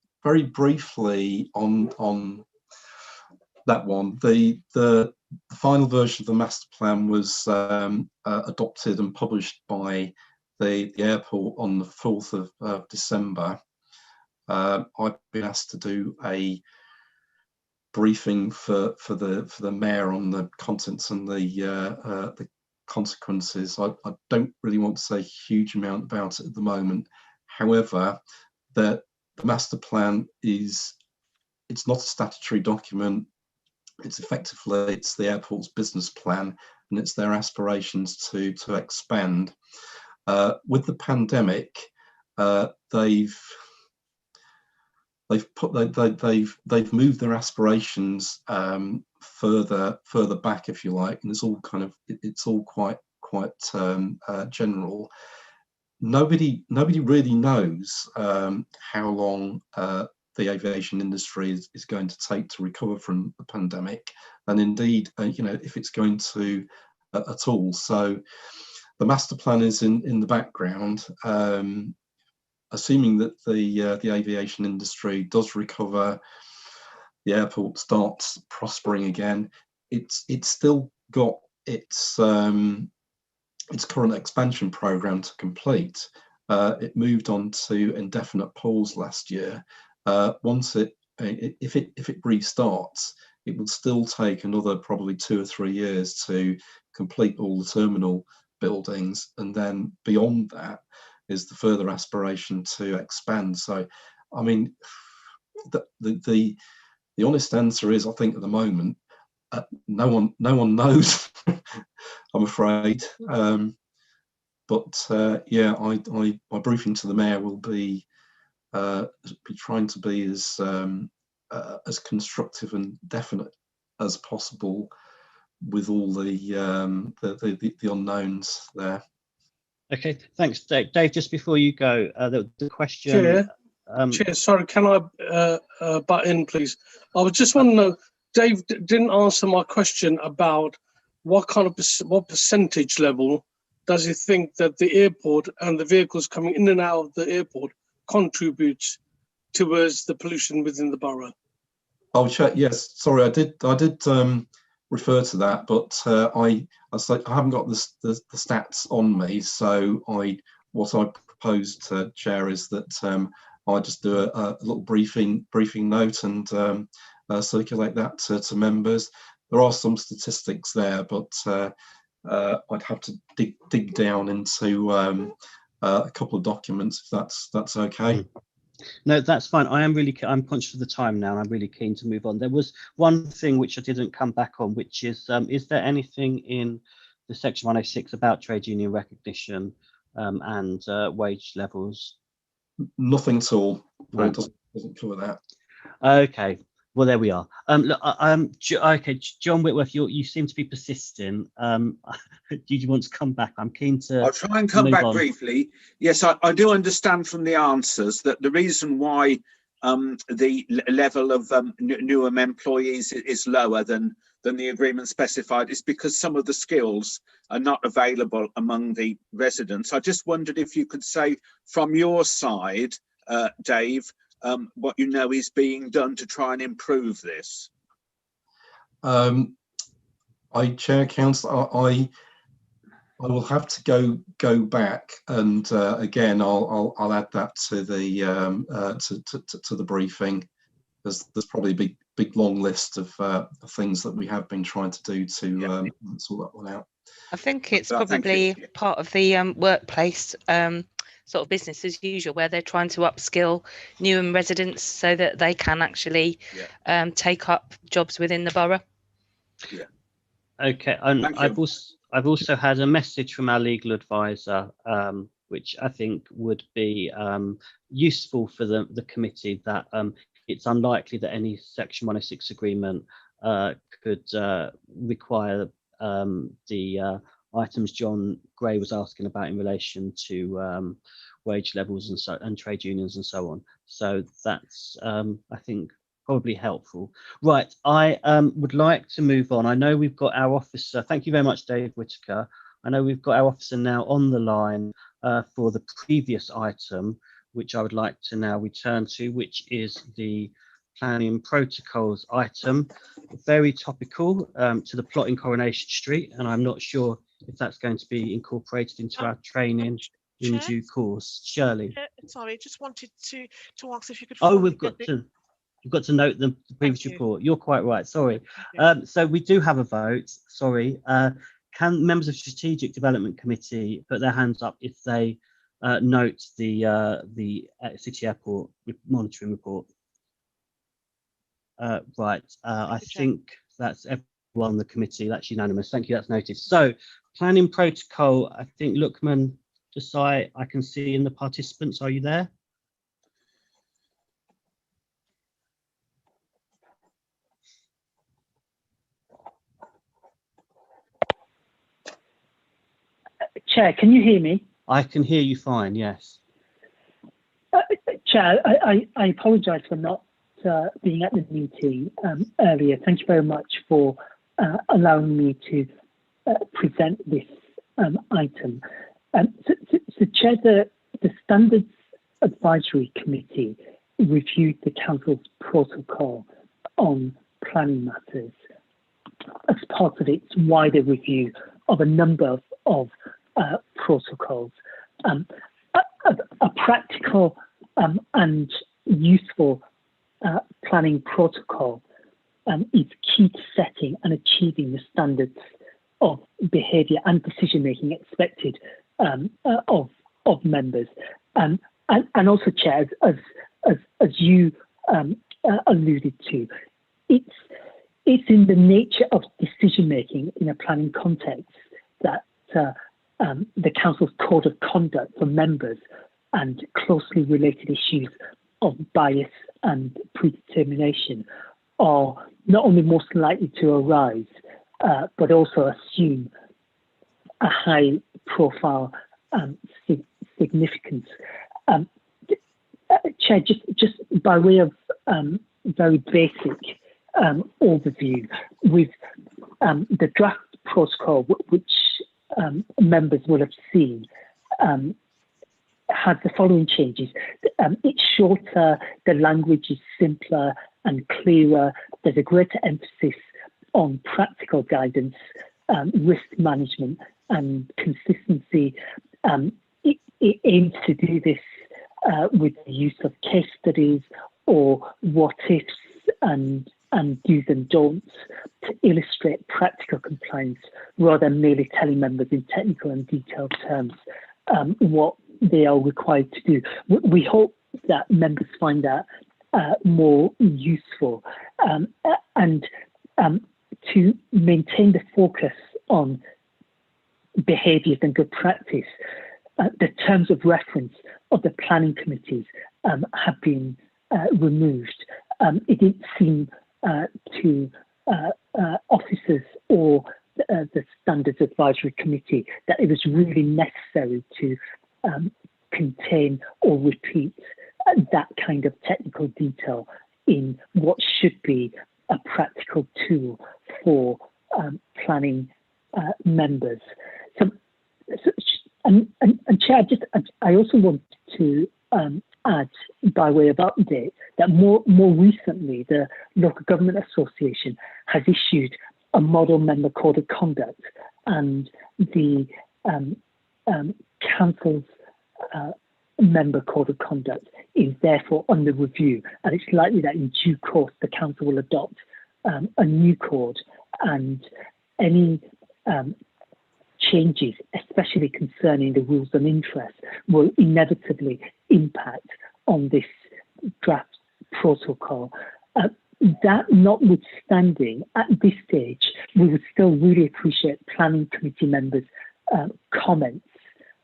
briefly on that one, the final version of the master plan was adopted and published by the airport on the 4th of December. I've been asked to do a briefing for the mayor on the contents and the consequences. I don't really want to say a huge amount about it at the moment. However, the master plan it's not a statutory document. It's the airport's business plan, and it's their aspirations to expand. With the pandemic, they've moved their aspirations further back, if you like, and it's all quite general. Nobody really knows how long the aviation industry is going to take to recover from the pandemic, and indeed, if it's going to at all. So the master plan is in the background. Assuming that the aviation industry does recover, the airport starts prospering again, it's still got its current expansion program to complete. It moved on to indefinite pause last year. Once if it restarts, it will still take another probably 2 or 3 years to complete all the terminal buildings, and then beyond that is the further aspiration to expand. So, I mean, the honest answer is, I think at the moment, no one knows. I'm afraid. But yeah, my briefing to the mayor will be trying to be as constructive and definite as possible, with all the unknowns there. Okay, thanks, Dave. Dave, just before you go, the question. Chair, Chair, sorry, can I butt in, please? I would just want to know, Dave didn't answer my question about what percentage level does he think that the airport and the vehicles coming in and out of the airport contributes towards the pollution within the borough? I'll check. Yes, sorry, I did refer to that, but I haven't got the stats on me. So what I proposed to Chair is that I just do a little briefing note and circulate that to members. There are some statistics there, but I'd have to dig down into a couple of documents if that's okay. No, that's fine. I'm conscious of the time now, and I'm really keen to move on. There was one thing which I didn't come back on, which is there anything in the Section 106 about trade union recognition and wage levels? Nothing at all. Right. It doesn't cover that. Okay. Well, there we are. Look, okay, John Whitworth, you seem to be persistent. Do you want to come back? I'm keen to. I'll try and come move back on. briefly. Yes, I do understand from the answers that the reason why the level of Newham employees is lower than the agreement specified is because some of the skills are not available among the residents. I just wondered if you could say from your side, Dave, what you know is being done to try and improve this. I chair council. I will have to go back and again I'll add that to the briefing. There's probably a big long list of things that we have been trying to do to sort that one out. I think it's probably part of the workplace sort of business as usual, where they're trying to upskill Newham residents so that they can actually take up jobs within the borough. Yeah. Okay, and I've also had a message from our legal advisor, which I think would be useful for the committee, that it's unlikely that any Section 106 agreement could require the items John Gray was asking about in relation to wage levels and trade unions and so on. So that's I think probably helpful. Right, I would like to move on. I know we've got our officer. Thank you very much, Dave Whitaker. I know we've got our officer now on the line for the previous item, which I would like to now return to, which is the planning protocols item. Very topical to the plot in Coronation Street, and I'm not sure if that's going to be incorporated into our training in due course. Shirley. Sorry, just wanted to ask if you could. Oh, we've got to note the previous report. You're quite right. Sorry. So we do have a vote. Sorry. Can members of Strategic Development Committee put their hands up if they note the City Airport monitoring report? Right. I think that's everyone on the committee. That's unanimous. Thank you. That's noted. So planning protocol. I think Lookman Desai, I can see in the participants. Are you there? Chair, can you hear me? I can hear you fine, yes. Chair, I apologise for not being at the meeting earlier. Thank you very much for allowing me to present this item. So Chair, the Standards Advisory Committee reviewed the Council's protocol on planning matters as part of its wider review of a number of protocols. A practical and useful planning protocol is key to setting and achieving the standards of behaviour and decision making expected of members. And also, Chair, as you alluded to, it's in the nature of decision making in a planning context that the Council's code of conduct for members and closely related issues of bias and predetermination are not only most likely to arise, but also assume a high profile significance. Chair, just by way of very basic overview, with the draft protocol, which members will have seen, had the following changes. It's shorter, the language is simpler and clearer, there's a greater emphasis on practical guidance, risk management and consistency. It aims to do this with the use of case studies or what ifs and do's and don'ts to illustrate practical compliance rather than merely telling members in technical and detailed terms what they are required to do. We hope that members find that more useful and to maintain the focus on behaviours and good practice. The terms of reference of the planning committees have been removed. It didn't seem to officers or the Standards Advisory Committee that it was really necessary to contain or repeat that kind of technical detail in what should be a practical tool for planning members. And Chair, I also want to add, by way of update, that more recently the Local Government Association has issued a model member code of conduct, and the council's member code of conduct is therefore under review, and it's likely that in due course the council will adopt a new code, and any changes, especially concerning the rules of interest, will inevitably impact on this draft protocol. That notwithstanding, at this stage, we would still really appreciate planning committee members' comments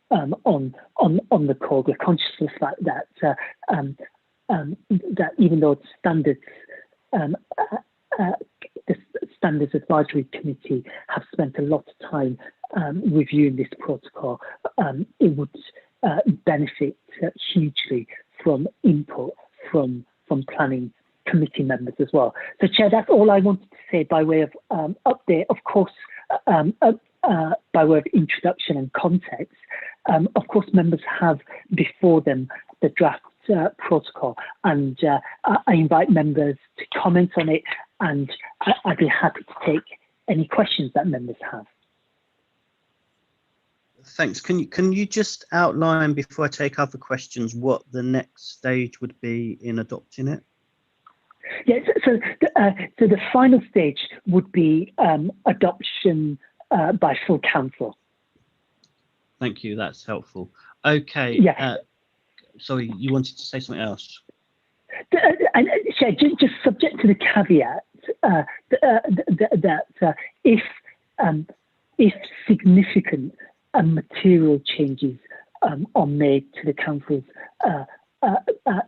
on the code. We're conscious of the fact that that even though it's standards, the Standards Advisory Committee have spent a lot of time reviewing this protocol, it would benefit hugely from input from planning committee members as well. So, Chair, that's all I wanted to say by way of update. Of course, by way of introduction and context, of course, members have before them the draft protocol, and I invite members to comment on it, and I'd be happy to take any questions that members have. Thanks. Can you just outline, before I take other questions, what the next stage would be in adopting it? Yeah, so the final stage would be adoption by full council. Thank you, that's helpful. Okay. Yeah. Sorry, you wanted to say something else? And just subject to the caveat that if significant material changes are made to the council's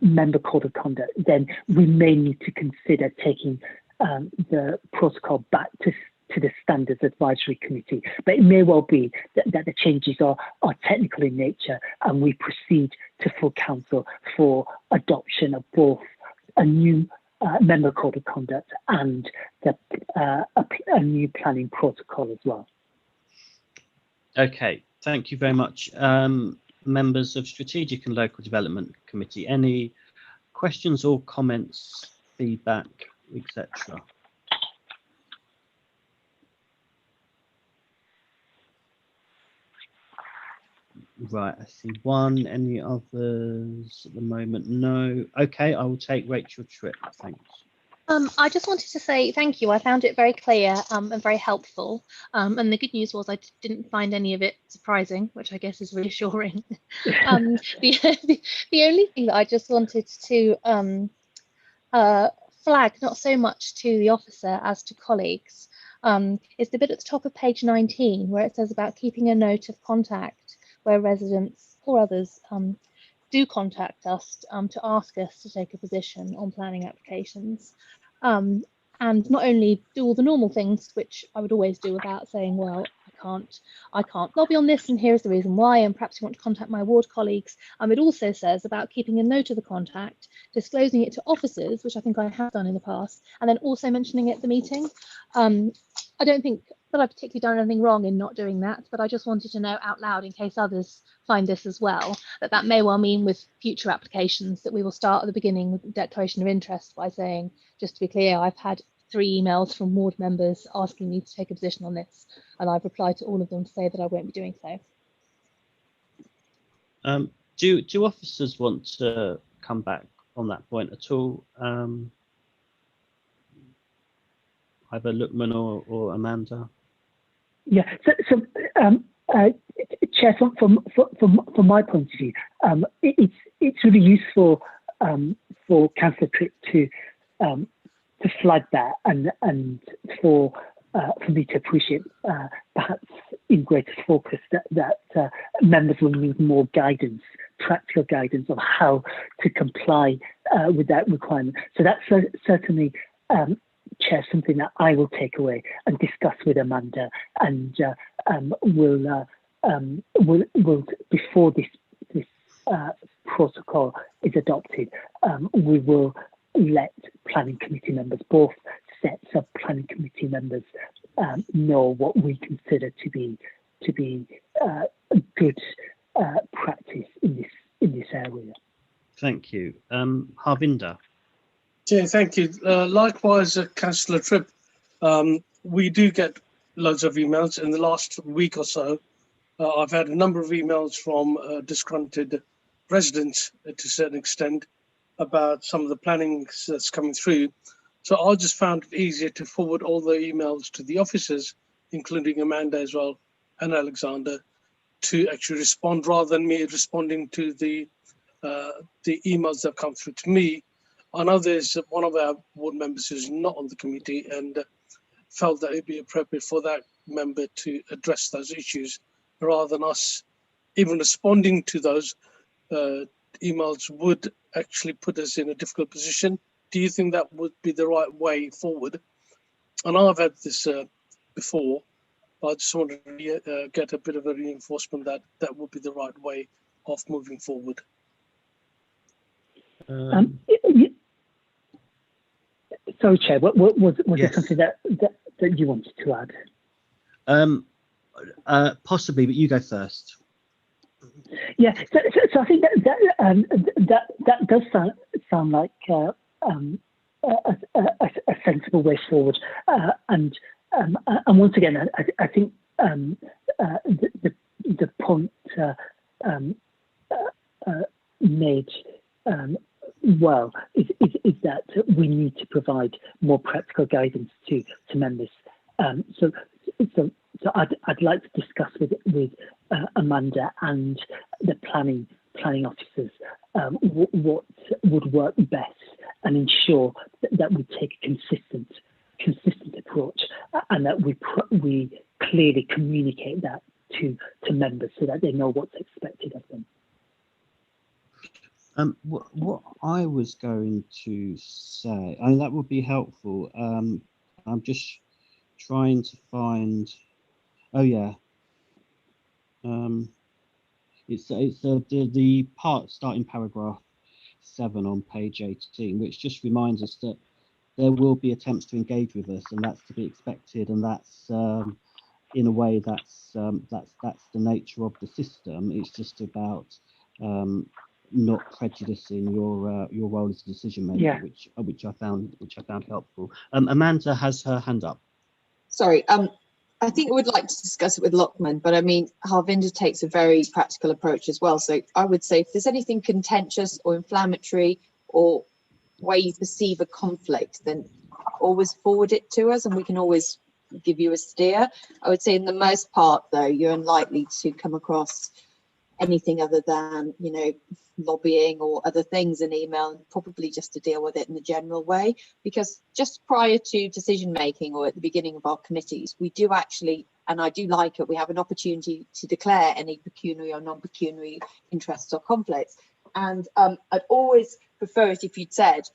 member code of conduct, then we may need to consider taking the protocol back to the Standards Advisory Committee. But it may well be that the changes are technical in nature, and we proceed to full council for adoption of both a new member code of conduct and a new planning protocol as well. Okay, thank you very much. Members of Strategic and Local Development Committee, any questions or comments, feedback, etc.? Right, I see one. Any others at the moment? No. Okay, I will take Rachel Tripp. Thanks. I just wanted to say thank you. I found it very clear and very helpful. And the good news was I didn't find any of it surprising, which I guess is reassuring. The only thing that I just wanted to flag, not so much to the officer as to colleagues, is the bit at the top of page 19 where it says about keeping a note of contact where residents or others do contact us to ask us to take a position on planning applications, and not only do all the normal things, which I would always do without saying, well, I can't lobby on this, and here's the reason why, and perhaps you want to contact my ward colleagues. It also says about keeping a note of the contact, disclosing it to officers, which I think I have done in the past, and then also mentioning it at the meeting. I don't think that I've particularly done anything wrong in not doing that, but I just wanted to know out loud, in case others find this as well, that may well mean with future applications that we will start at the beginning with the declaration of interest by saying, just to be clear, I've had 3 emails from ward members asking me to take a position on this, and I've replied to all of them to say that I won't be doing so. Do officers want to come back on that point at all? Either Lukman or Amanda? Yeah, so Chair, from my point of view, it's really useful for Councillor Tripp to flag that, and for me to appreciate perhaps in greater focus that members will need more guidance, practical guidance on how to comply with that requirement. So that's certainly Chair, something that I will take away and discuss with Amanda, and we'll before this protocol is adopted, we will let planning committee members, both sets of planning committee members, know what we consider to be good practice in this area. Thank you. Harvinder. Yeah, thank you. Likewise, Councillor Tripp, we do get loads of emails. In the last week or so, I've had a number of emails from disgruntled residents to a certain extent about some of the planning that's coming through. So I just found it easier to forward all the emails to the officers, including Amanda as well, and Alexander, to actually respond rather than me responding to the emails that come through to me. I know there's one of our board members who's not on the committee and felt that it'd be appropriate for that member to address those issues rather than us even responding to those emails would actually put us in a difficult position. Do you think that would be the right way forward? And I've had this before, but I just wanted to get a bit of a reinforcement that that would be the right way of moving forward. Sorry, Chair, was Yes. there something that you wanted to add? Possibly, but you go first. Yeah, so I think that does sound like a sensible way forward, and once again, I think the point made well is that we need to provide more practical guidance to members. So I'd like to discuss with Amanda and the planning officers what would work best and ensure that we take a consistent approach, and that we clearly communicate that to members so that they know what's expected of them. What I was going to say, I mean, that would be helpful. I'm just trying to find. Oh yeah. It's the part starting paragraph 7 on page 18, which just reminds us that there will be attempts to engage with us, and that's to be expected, and that's in a way that's the nature of the system. It's just about not prejudicing your role as a decision maker, Yeah. which I found helpful. Amanda has her hand up. Sorry, I think I would like to discuss it with Lockman, but I mean, Harvinder takes a very practical approach as well. So I would say if there's anything contentious or inflammatory or where you perceive a conflict, then always forward it to us and we can always give you a steer. I would say in the most part, though, you're unlikely to come across anything other than, you know, lobbying or other things in email, probably just to deal with it in the general way, because just prior to decision making or at the beginning of our committees, we do actually, and I do like it, we have an opportunity to declare any pecuniary or non-pecuniary interests or conflicts. And I'd always prefer it if you'd said,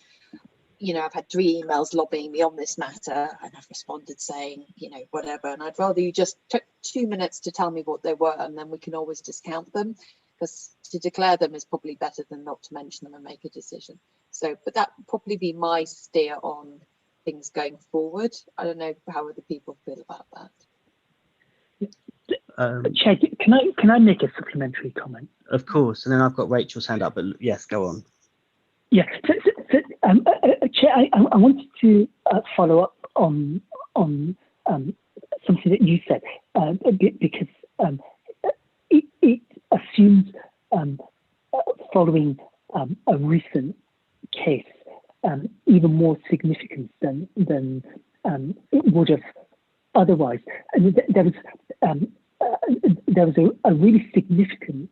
you know, I've had 3 emails lobbying me on this matter and I've responded saying, you know, whatever, and I'd rather you just took 2 minutes to tell me what they were, and then we can always discount them, because to declare them is probably better than not to mention them and make a decision. So, but that would probably be my steer on things going forward. I don't know how other people feel about that. Chair, can I make a supplementary comment? Of course, and then I've got Rachel's hand up, but yes, go on. Yeah, Chair, I wanted to follow up on something that you said, because it assumes, following a recent case, even more significance than it would have otherwise. And there was a really significant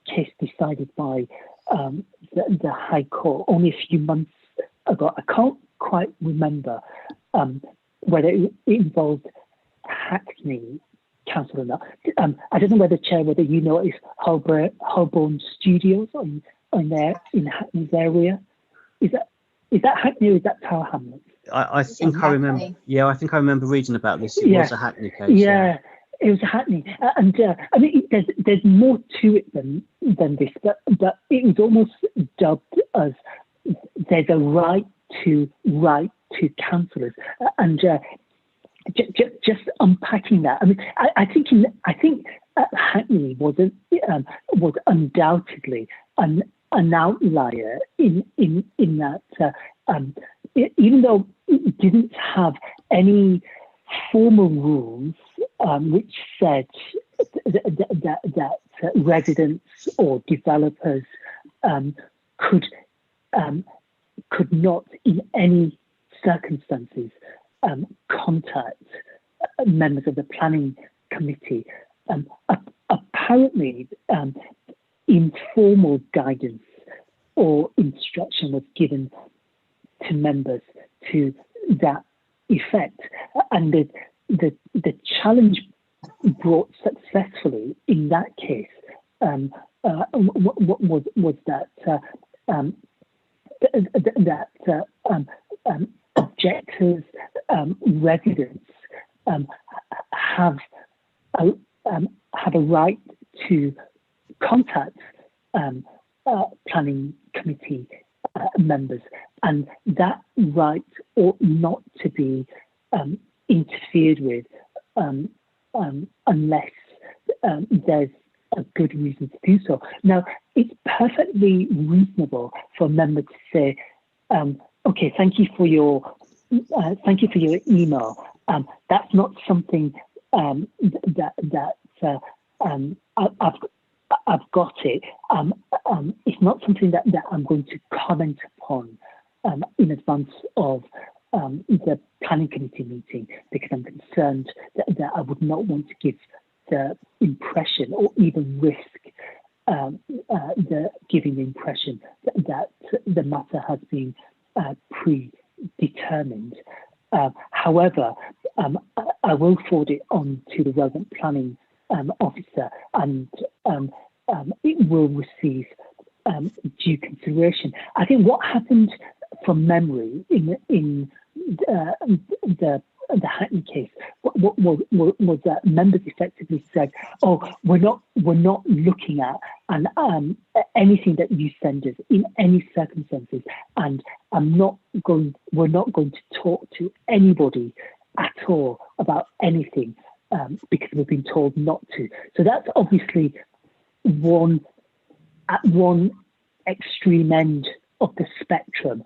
case decided by the High Court only a few months ago. I can't quite remember whether it involved Hackney Council or not. I don't know whether, Chair, whether you know it's Holborn Studios in Hackney's area. Is that Hackney or is that Tower Hamlets? I think I remember. Hackney. Yeah, I think I remember reading about this. It Yeah. was a Hackney case. Yeah, it was happening, and I mean, there's more to it than this, but it was almost dubbed as there's a right to councillors, and just unpacking that. I mean, I think Hackney was undoubtedly an outlier in that even though it didn't have any formal rules which said that residents or developers could not in any circumstances contact members of the planning committee. Apparently, informal guidance or instruction was given to members to that effect, and the challenge brought successfully in that case was that objectors, residents have a right to contact planning committee members, and that right ought not to be interfered with unless there's a good reason to do so. Now, it's perfectly reasonable for a member to say, "Okay, thank you for your email. That's not something I've got it. It's not something that I'm going to comment upon in advance of the planning committee meeting, because I'm concerned that I would not want to give the impression or even risk giving the impression that the matter has been predetermined. However, I will forward it on to the relevant planning officer, and it will receive due consideration. I think what happened from memory in the Hackney case was that members effectively said, "Oh, we're not looking at anything that you send us in any circumstances, and we're not going to talk to anybody at all about anything because we've been told not to." So that's obviously at one extreme end of the spectrum.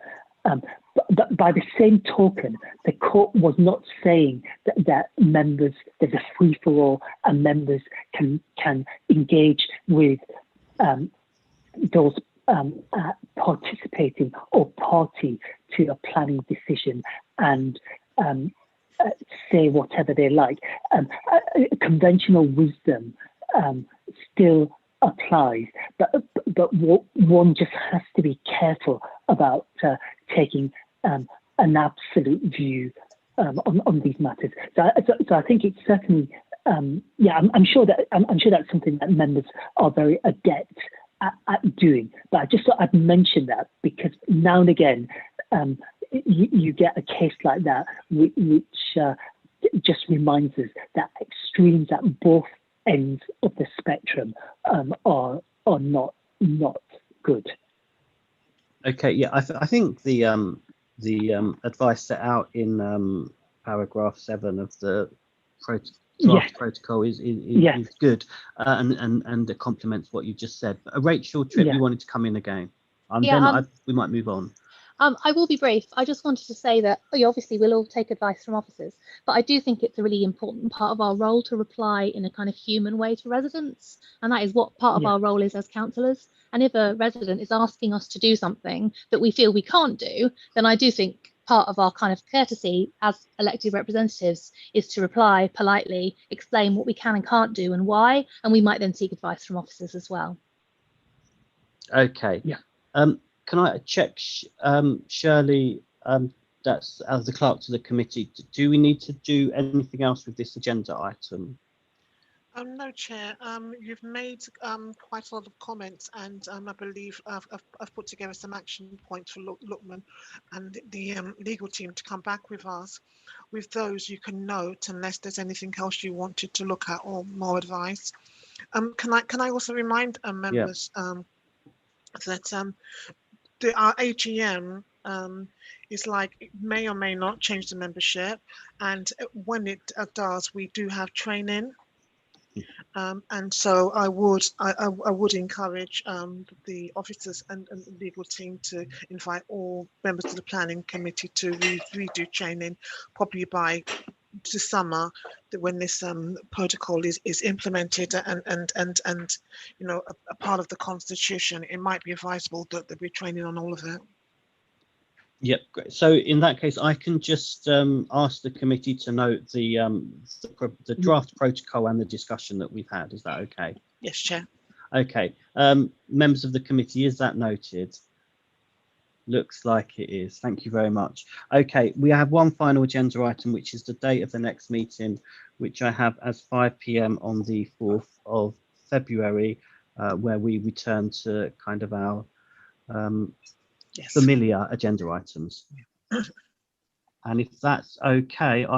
But by the same token, the court was not saying that members, there's a free-for-all and members can engage with those participating or party to a planning decision and say whatever they like. Conventional wisdom still applies, but one just has to be careful about taking an absolute view on these matters. So I think it's certainly, I'm sure that's something that members are very adept at doing. But I just thought I'd mention that because now and again you get a case like that, which just reminds us that extremes at both ends of the spectrum are not good. Okay, yeah, I think the advice set out in paragraph 7 of the draft protocol is good, and it complements what you just said. Rachel Tripp, you wanted to come in again, and then we might move on. I will be brief. I just wanted to say that obviously we'll all take advice from officers, but I do think it's a really important part of our role to reply in a kind of human way to residents, and that is what part of our role is as councillors. And if a resident is asking us to do something that we feel we can't do, then I do think part of our kind of courtesy as elected representatives is to reply politely, explain what we can and can't do and why, and we might then seek advice from officers as well. Okay. Yeah. Can I check, Shirley, that's as the clerk to the committee, do we need to do anything else with this agenda item? No, Chair. You've made quite a lot of comments, and I believe I've put together some action points for Lookman and the legal team to come back with us. With those, you can note unless there's anything else you wanted to look at or more advice. Can I also remind members that our AGM is like, it may or may not change the membership, and when it does, we do have training. And so I would encourage the officers and legal team to invite all members of the planning committee to redo training, probably by to summer, when this protocol is implemented and you know, a part of the constitution. It might be advisable that we're training on all of it. Yep, great. So in that case, I can just ask the committee to note the draft protocol and the discussion that we've had. Is that okay? Yes, Chair. Okay. Members of the committee, is that noted? Looks like it is. Thank you very much. Okay, we have one final agenda item, which is the date of the next meeting, which I have as 5 p.m. on the 4th of February, where we return to kind of our familiar agenda items. And if that's okay,